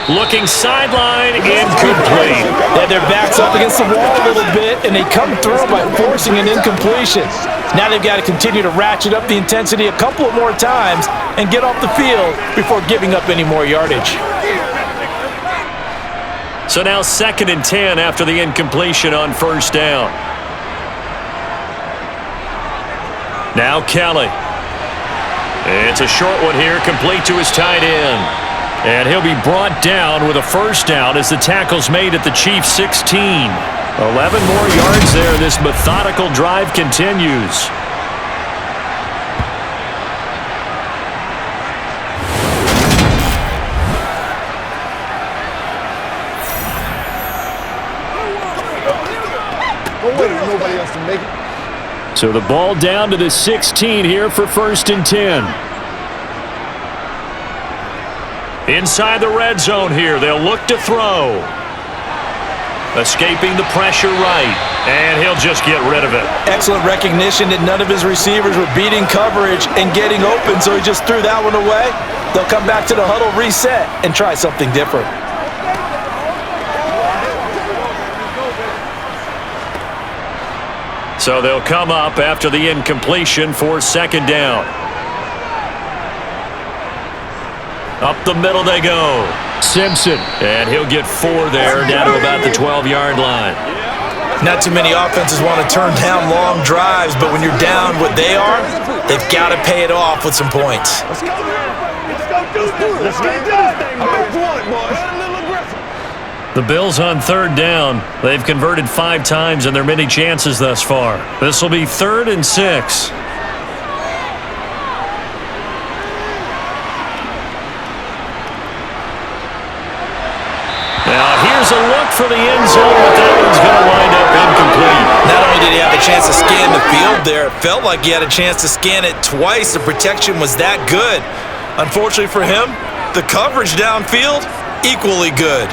Looking sideline, incomplete. Yeah, their back's up against the wall a little bit, and they come through by forcing an incompletion. Now they've got to continue to ratchet up the intensity a couple of more times and get off the field before giving up any more yardage. So now 2nd and 10 after the incompletion on 1st down. Now Kelly. It's a short one here, complete to his tight end. And he'll be brought down with a 1st down as the tackle's made at the Chiefs' 16. 11 more yards there. This methodical drive continues. Nobody else to make it. So the ball down to the 16 here for 1st and 10. Inside the red zone here, they'll look to throw. Escaping the pressure right, and he'll just get rid of it. Excellent recognition that none of his receivers were beating coverage and getting open, so he just threw that one away. They'll come back to the huddle, reset, and try something different. So they'll come up after the incompletion for 2nd down. Up the middle they go. Simpson. And he'll get 4 there, down to about the 12-yard line. Not too many offenses want to turn down long drives, but when you're down what they are, they've got to pay it off with some points. Let's go. Let's go do this. Let's get this thing, boys. The Bills on 3rd down. They've converted 5 times in their many chances thus far. This will be 3rd and 6. Now here's a look for the end zone, but that one's going to wind up incomplete. Not only did he have a chance to scan the field there, it felt like he had a chance to scan it twice. The protection was that good. Unfortunately for him, the coverage downfield, equally good.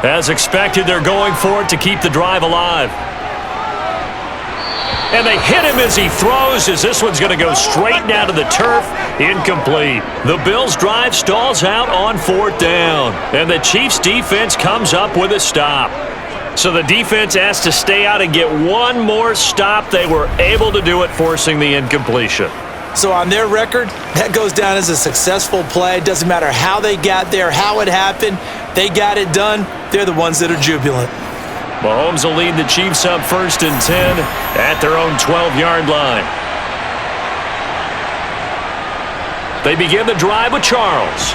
As expected, they're going for it to keep the drive alive. And they hit him as he throws, as this one's going to go straight down to the turf. Incomplete. The Bills' drive stalls out on 4th down. And the Chiefs' defense comes up with a stop. So the defense has to stay out and get one more stop. They were able to do it, forcing the incompletion. So on their record, that goes down as a successful play. It doesn't matter how they got there, how it happened. They got it done. They're the ones that are jubilant. Mahomes will lead the Chiefs up 1st and 10 at their own 12-yard line. They begin the drive with Charles.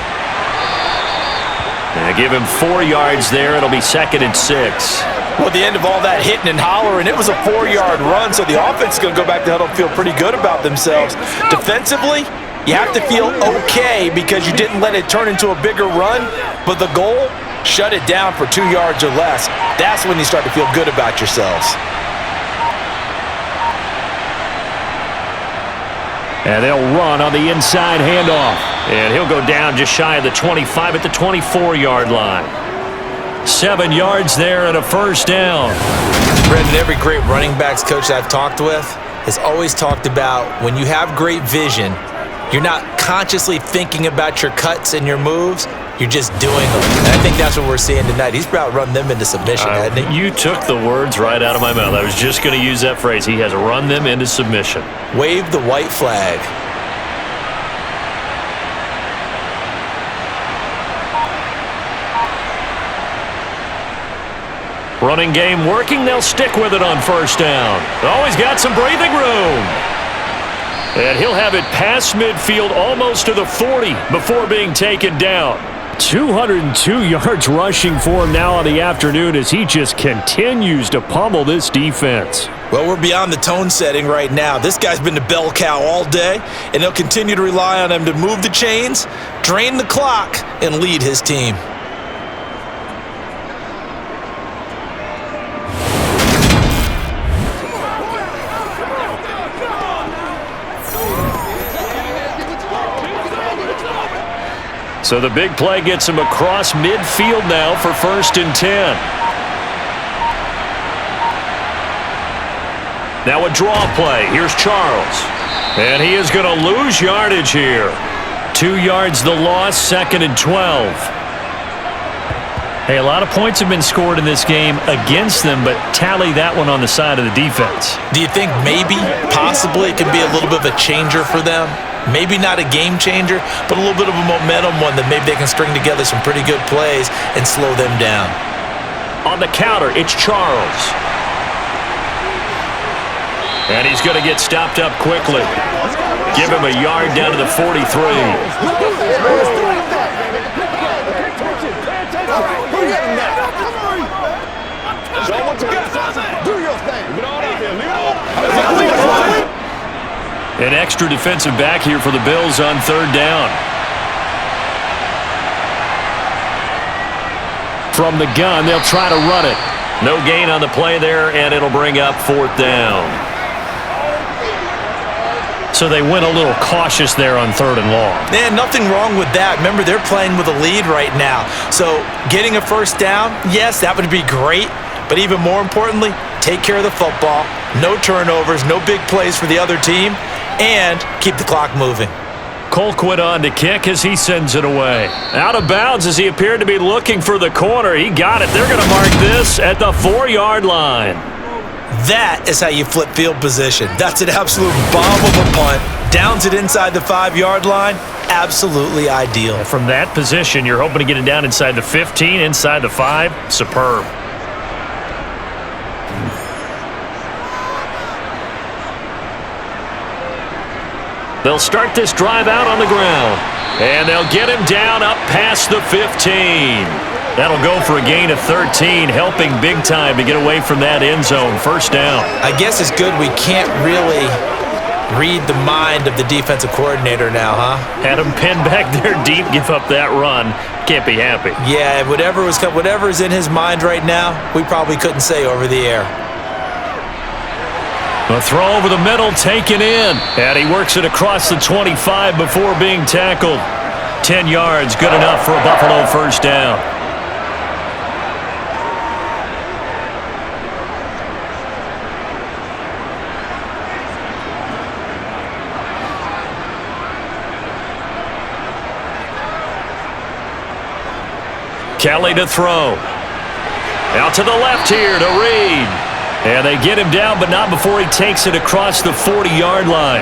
They give him 4 yards there. It'll be 2nd and 6. Well, at the end of all that hitting and hollering, it was a 4-yard run, so the offense is going to go back to huddle and feel pretty good about themselves. Defensively, you have to feel okay because you didn't let it turn into a bigger run, but the goal, shut it down for 2 yards or less. That's when you start to feel good about yourselves. And they'll run on the inside handoff. And he'll go down just shy of the 25 at the 24-yard line. 7 yards there and a 1st down. Brendan, every great running backs coach I've talked with has always talked about when you have great vision, You're not consciously thinking about your cuts and your moves. You're just doing them. And I think that's what we're seeing tonight. He's about to run them into submission, hasn't he? You took the words right out of my mouth. I was just going to use that phrase. He has run them into submission. Wave the white flag. Running game working. They'll stick with it on first down. Always got some breathing room. And he'll have it past midfield almost to the 40 before being taken down. 202 yards rushing for him now on the afternoon as he just continues to pummel this defense. Well, we're beyond the tone setting right now. This guy's been the bell cow all day, and he'll continue to rely on him to move the chains, drain the clock, and lead his team. So the big play gets him across midfield now for 1st and 10. Now a draw play. Here's Charles. And he is going to lose yardage here. 2 yards the loss, 2nd and 12. Hey, a lot of points have been scored in this game against them, but tally that one on the side of the defense. Do you think maybe, possibly, it could be a little bit of a changer for them? Maybe not a game changer, but a little bit of a momentum one that maybe they can string together some pretty good plays and slow them down. On the counter, it's Charles. And he's going to get stopped up quickly. Give him a yard down to the 43. An extra defensive back here for the Bills on 3rd down. From the gun, they'll try to run it. No gain on the play there, and it'll bring up 4th down. So they went a little cautious there on 3rd and long. Man, nothing wrong with that. Remember, they're playing with a lead right now. So getting a 1st down, yes, that would be great. But even more importantly, take care of the football. No turnovers, no big plays for the other team. And keep the clock moving. Colquitt on to kick as he sends it away. Out of bounds as he appeared to be looking for the corner. He got it. They're going to mark this at the 4-yard line. That is how you flip field position. That's an absolute bomb of a punt. Downs it inside the 5-yard line. Absolutely ideal. From that position, you're hoping to get it down inside the 15, inside the 5. Superb. They'll start this drive out on the ground. And they'll get him down up past the 15. That'll go for a gain of 13, helping big time to get away from that end zone. 1st down. I guess it's good we can't really read the mind of the defensive coordinator now, huh? Had him pinned back there deep, give up that run. Can't be happy. Yeah, whatever's in his mind right now, we probably couldn't say over the air. A throw over the middle, taken in. And he works it across the 25 before being tackled. 10 yards, good enough for a Buffalo 1st down. Kelly to throw. Out to the left here to Reed. And they get him down, but not before he takes it across the 40-yard line.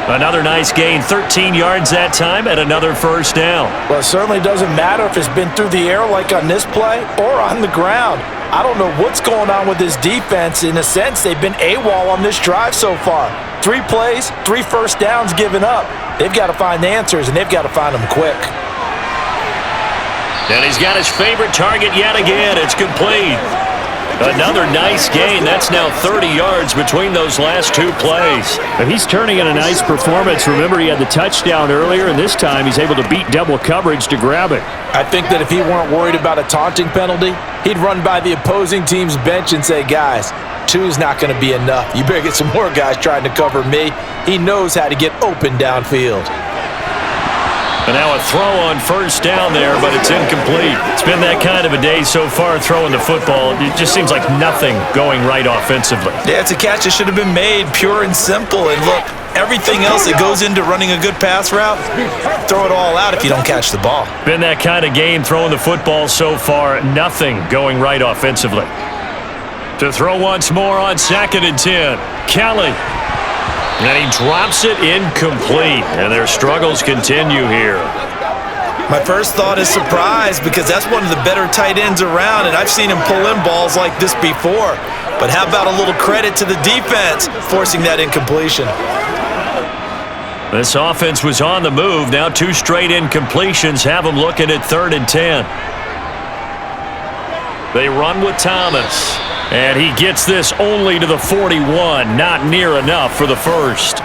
Another nice gain, 13 yards that time, and another 1st down. Well, it certainly doesn't matter if it's been through the air like on this play or on the ground. I don't know what's going on with this defense. In a sense, they've been AWOL on this drive so far. 3 plays, 3 1st downs given up. They've got to find the answers, and they've got to find them quick. And he's got his favorite target yet again. It's complete. Another nice gain. That's now 30 yards between those last 2 plays. And he's turning in a nice performance. Remember, he had the touchdown earlier, and this time he's able to beat double coverage to grab it. I think that if he weren't worried about a taunting penalty, he'd run by the opposing team's bench and say, guys, 2 is not going to be enough. You better get some more guys trying to cover me. He knows how to get open downfield. And now a throw on 1st down there, but it's incomplete. It's been that kind of a day so far throwing the football. It just seems like nothing going right offensively. Yeah, it's a catch that should have been made, pure and simple. And look, Everything else that goes into running a good pass route, throw it all out if you don't catch the ball. Been that kind of game throwing the football so far. Nothing going right offensively. To throw once more on 2nd and 10. Kelly. And he drops it incomplete. And their struggles continue here. My first thought is surprise because that's one of the better tight ends around, and I've seen him pull in balls like this before. But how about a little credit to the defense forcing that incompletion? This offense was on the move. Now 2 straight incompletions have them looking at 3rd and 10. They run with Thomas. And he gets this only to the 41. Not near enough for the first.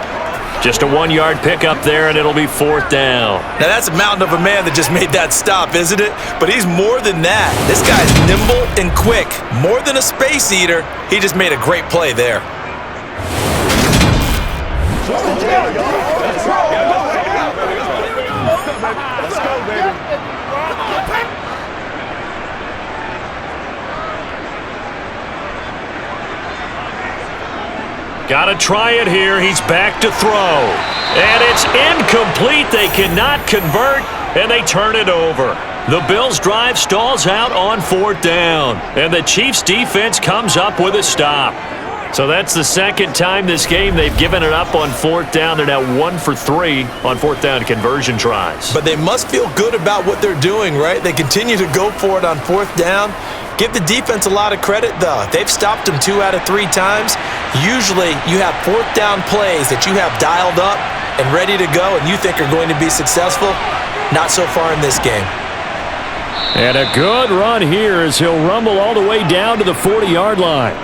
Just a 1-yard pickup there, and it'll be 4th down. Now that's a mountain of a man that just made that stop, isn't it? But he's more than that. This guy's nimble and quick. More than a space eater. He just made a great play there. Let's go, baby. Got to try it here. He's back to throw. And it's incomplete. They cannot convert, and they turn it over. The Bills' drive stalls out on 4th down, and the Chiefs' defense comes up with a stop. So that's the second time this game they've given it up on 4th down. They're now 1 for 3 on 4th down conversion tries. But they must feel good about what they're doing, right? They continue to go for it on 4th down. Give the defense a lot of credit, though. They've stopped them 2 out of 3 times. Usually, you have 4th down plays that you have dialed up and ready to go and you think are going to be successful. Not so far in this game. And a good run here as he'll rumble all the way down to the 40-yard line.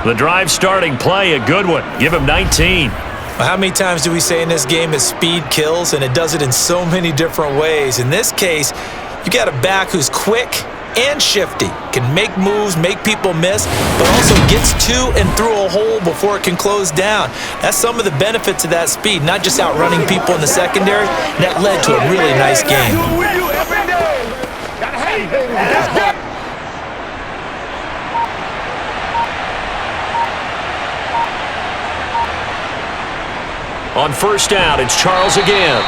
The drive starting play, a good one. Give him 19. Well, how many times do we say in this game is speed kills, and it does it in so many different ways. In this case, you got a back who's quick and shifty, can make moves, make people miss, but also gets to and through a hole before it can close down. That's some of the benefits of that speed, not just outrunning people in the secondary. And that led to a really nice game. On 1st down, it's Charles again.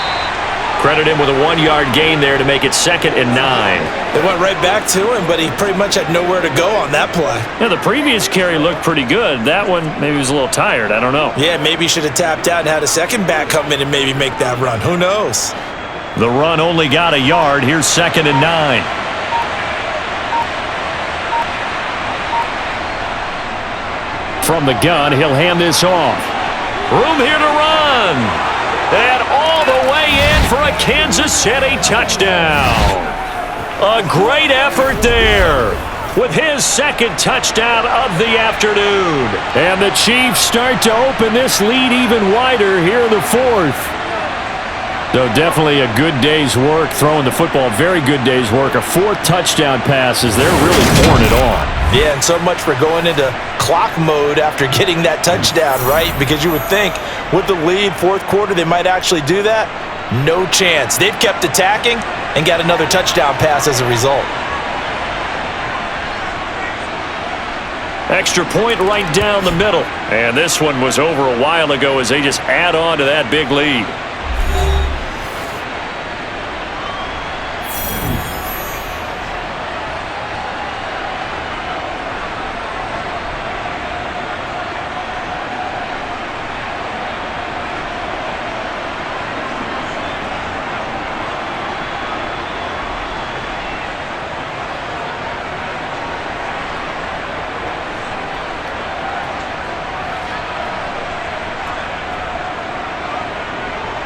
Credit him with a 1-yard gain there to make it 2nd and 9. They went right back to him, but he pretty much had nowhere to go on that play. Yeah, the previous carry looked pretty good. That one, maybe he was a little tired. I don't know. Yeah, maybe he should have tapped out and had a second back come in and maybe make that run. Who knows? The run only got a yard. Here's 2nd and 9. From the gun, he'll hand this off. Room here to run. And all the way in for a Kansas City touchdown. A great effort there with his 2nd touchdown of the afternoon. And the Chiefs start to open this lead even wider here in the 4th. So definitely a good day's work throwing the football. Very good day's work. A 4th touchdown pass as they're really pouring it on. Yeah, and so much for going into clock mode after getting that touchdown, right? Because you would think with the lead, 4th quarter, they might actually do that. No chance. They've kept attacking and got another touchdown pass as a result. Extra point right down the middle. And this one was over a while ago as they just add on to that big lead.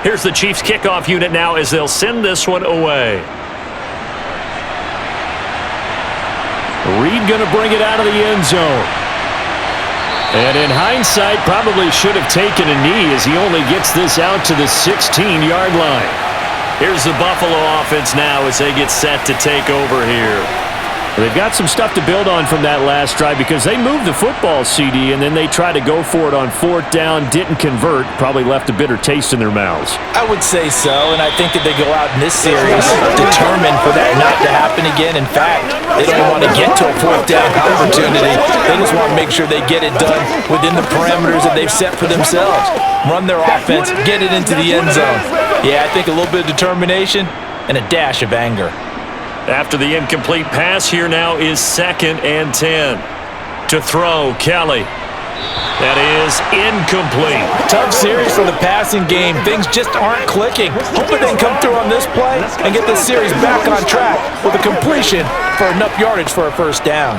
Here's the Chiefs kickoff unit now as they'll send this one away. Reed going to bring it out of the end zone. And in hindsight, probably should have taken a knee as he only gets this out to the 16-yard line. Here's the Buffalo offense now as they get set to take over here. They've got some stuff to build on from that last drive because they moved the football, CD, and then they tried to go for it on fourth down, didn't convert, probably left a bitter taste in their mouths. I would say so, and I think that they go out in this series determined for that not to happen again. In fact, they don't want to get to a fourth down opportunity. They just want to make sure they get it done within the parameters that they've set for themselves. Run their offense, get it into the end zone. Yeah, I think a little bit of determination and a dash of anger. After the incomplete pass, here now is 2nd and 10. To throw, Kelly. That is incomplete. Tough series for the passing game. Things just aren't clicking. Hoping they can come through on this play and get this series back on track with a completion for enough yardage for a first down.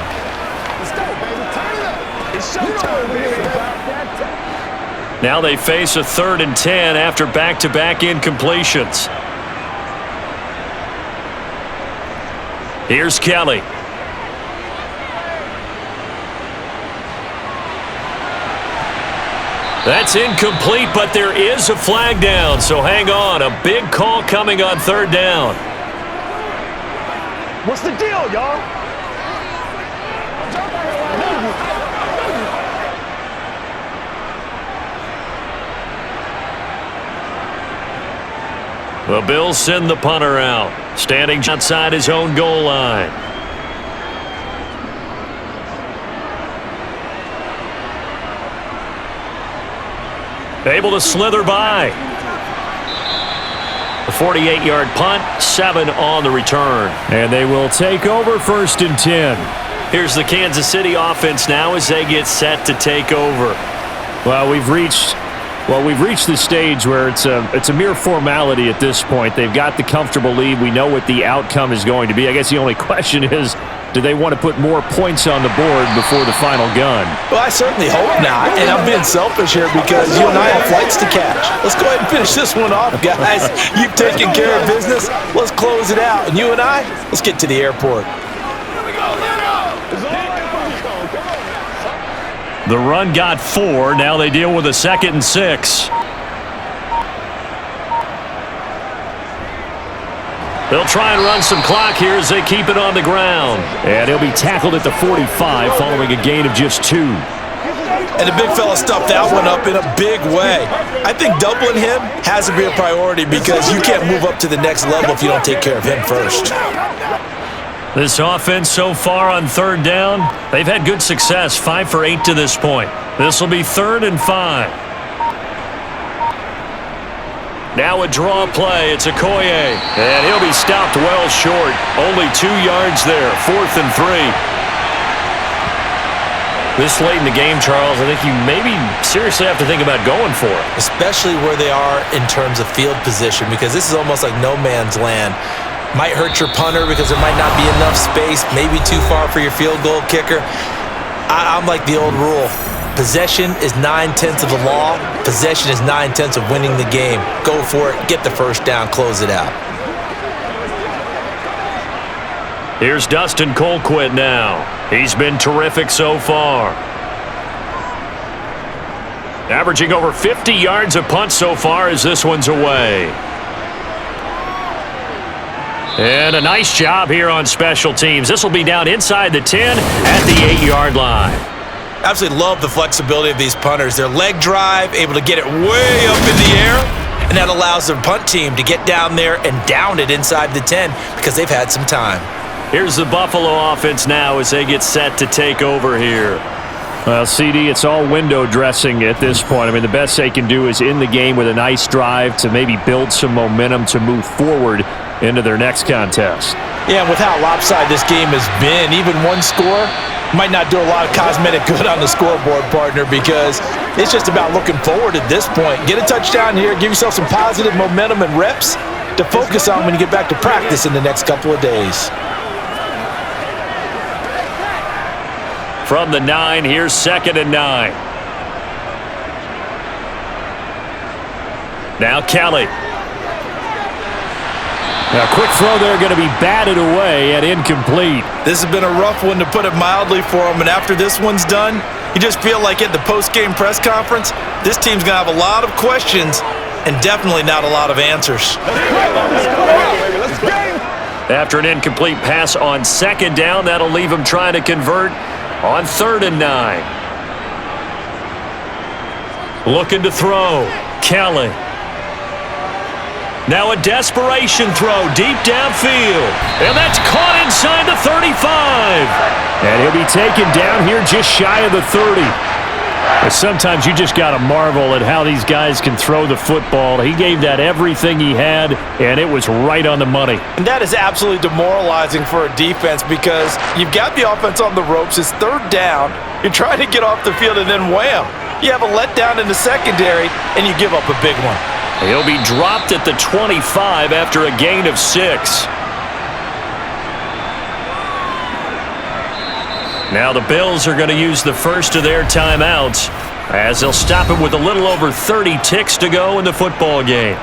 Now they face a 3rd and 10 after back-to-back incompletions. Here's Kelly. That's incomplete, but there is a flag down, so hang on. A big call coming on 3rd down. What's the deal, y'all? The Bills send the punter out, standing outside his own goal line. Able to slither by. A 48-yard punt, 7 on the return. And they will take over 1st and 10. Here's the Kansas City offense now as they get set to take over. Well, we've reached the stage where it's a mere formality at this point. They've got the comfortable lead. We know what the outcome is going to be. I guess the only question is, do they want to put more points on the board before the final gun? Well, I certainly hope not, and I'm being selfish here because you and I have flights to catch. Let's go ahead and finish this one off, guys. You've taken care of business. Let's close it out. And you and I, let's get to the airport. The run got 4. Now they deal with a 2nd and 6. They'll try and run some clock here as they keep it on the ground. And he'll be tackled at the 45 following a gain of just 2. And the big fella stuffed that one up in a big way. I think doubling him has to be a priority because you can't move up to the next level if you don't take care of him first. This offense so far on 3rd down, they've had good success, 5 for 8 to this point. This will be 3rd and 5. Now a draw play. It's Okoye, and he'll be stopped well short. Only 2 yards there, 4th and 3. This late in the game, Charles, I think you maybe seriously have to think about going for it. Especially where they are in terms of field position, because this is almost like no man's land. Might hurt your punter because there might not be enough space, maybe too far for your field goal kicker. I'm like the old rule. Possession is 9/10 of the law. Possession is 9/10 of winning the game. Go for it, get the first down, close it out. Here's Dustin Colquitt now. He's been terrific so far. Averaging over 50 yards a punt so far as this one's away. And a nice job here on special teams. This will be down inside the 10 at the 8-yard line. Absolutely love the flexibility of these punters. Their leg drive, able to get it way up in the air, and that allows their punt team to get down there and down it inside the 10 because they've had some time. Here's the Buffalo offense now as they get set to take over here. Well, CD, it's all window dressing at this point. I mean, the best they can do is in the game with a nice drive to maybe build some momentum to move forward into their next contest. Yeah, and with how lopsided this game has been, even one score might not do a lot of cosmetic good on the scoreboard, partner, because it's just about looking forward at this point. Get a touchdown here, give yourself some positive momentum and reps to focus on when you get back to practice in the next couple of days. From the 9, here's 2nd and 9. Now Kelly. Now, quick throw there, going to be batted away and incomplete. This has been a rough one, to put it mildly, for him. And after this one's done, you just feel like at the post-game press conference, this team's going to have a lot of questions and definitely not a lot of answers. After an incomplete pass on second down, that'll leave him trying to convert on 3rd and 9. Looking to throw. Kelly. Now a desperation throw deep downfield. And that's caught inside the 35. And he'll be taken down here just shy of the 30. But sometimes you just got to marvel at how these guys can throw the football. He gave that everything he had, and it was right on the money. And that is absolutely demoralizing for a defense because you've got the offense on the ropes. It's 3rd down. You're trying to get off the field, and then wham. You have a letdown in the secondary, and you give up a big one. He'll be dropped at the 25 after a gain of 6. Now the Bills are going to use the first of their timeouts as they'll stop it with a little over 30 ticks to go in the football game.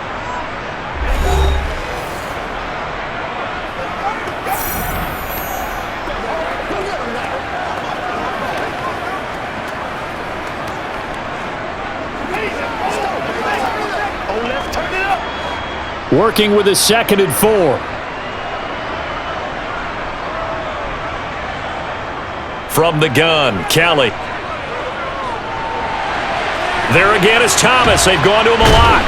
Working with a 2nd and 4. From the gun, Kelly. There again is Thomas. They've gone to him a lot.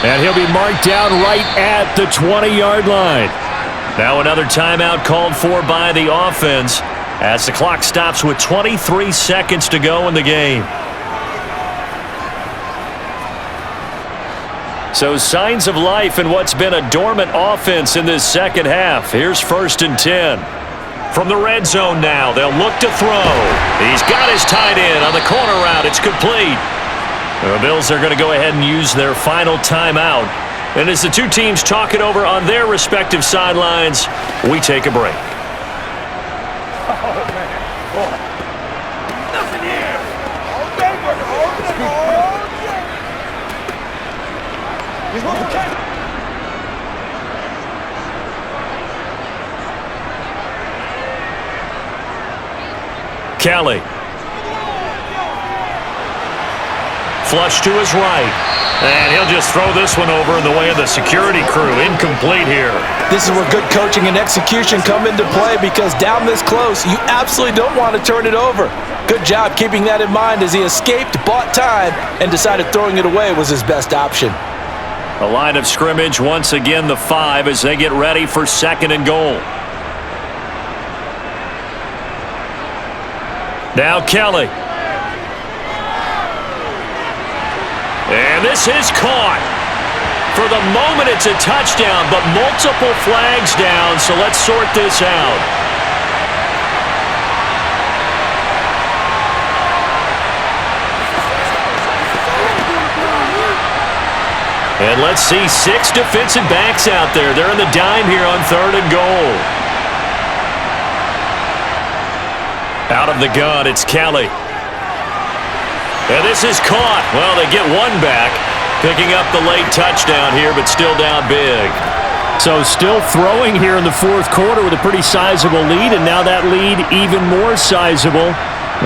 And he'll be marked down right at the 20-yard line. Now another timeout called for by the offense as the clock stops with 23 seconds to go in the game. So signs of life in what's been a dormant offense in this second half. Here's 1st and 10. From the red zone now, they'll look to throw. He's got his tight end on the corner route. It's complete. The Bills are going to go ahead and use their final timeout. And as the two teams talk it over on their respective sidelines, we take a break. Kelly. Flush to his right. And he'll just throw this one over in the way of the security crew. Incomplete here. This is where good coaching and execution come into play because down this close, you absolutely don't want to turn it over. Good job keeping that in mind as he escaped, bought time, and decided throwing it away was his best option. A line of scrimmage, once again the 5 as they get ready for 2nd and goal. Now Kelly. And this is caught. For the moment, it's a touchdown, but multiple flags down, so let's sort this out. And let's see 6 defensive backs out there. They're in the dime here on 3rd and goal. Out of the gun, it's Kelly. And this is caught. Well, they get one back, picking up the late touchdown here, but still down big. So still throwing here in the 4th quarter with a pretty sizable lead, and now that lead even more sizable.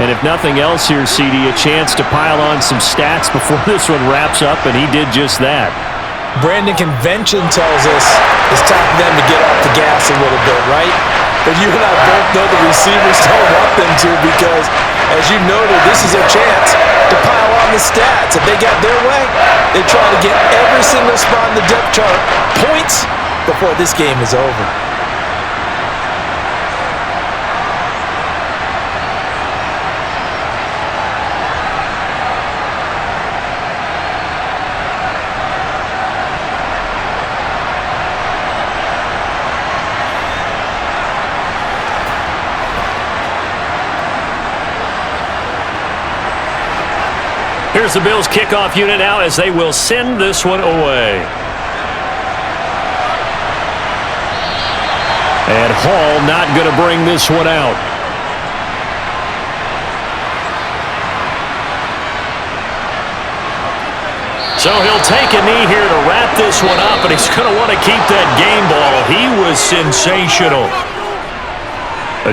And if nothing else here, CD, a chance to pile on some stats before this one wraps up, and he did just that. Brandon, convention tells us it's time for them to get off the gas a little bit, right? But you and I both know the receivers don't want them to because, as you noted, this is a chance to pile on the stats. If they got their way, they try to get every single spot in the depth chart points before this game is over. Here's the Bills kickoff unit now as they will send this one away. And Hall not going to bring this one out. So he'll take a knee here to wrap this one up, and he's going to want to keep that game ball. He was sensational.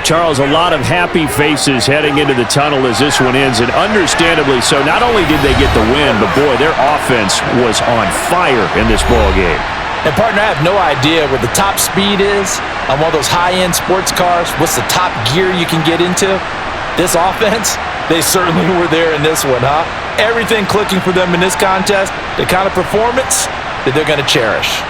Charles, a lot of happy faces heading into the tunnel as this one ends, and understandably so. Not only did they get the win, but boy, their offense was on fire in this ball game. And, partner, I have no idea what the top speed is on one of those high-end sports cars. What's the top gear you can get into? This offense, they certainly were there in this one, huh? Everything clicking for them in this contest, the kind of performance that they're going to cherish.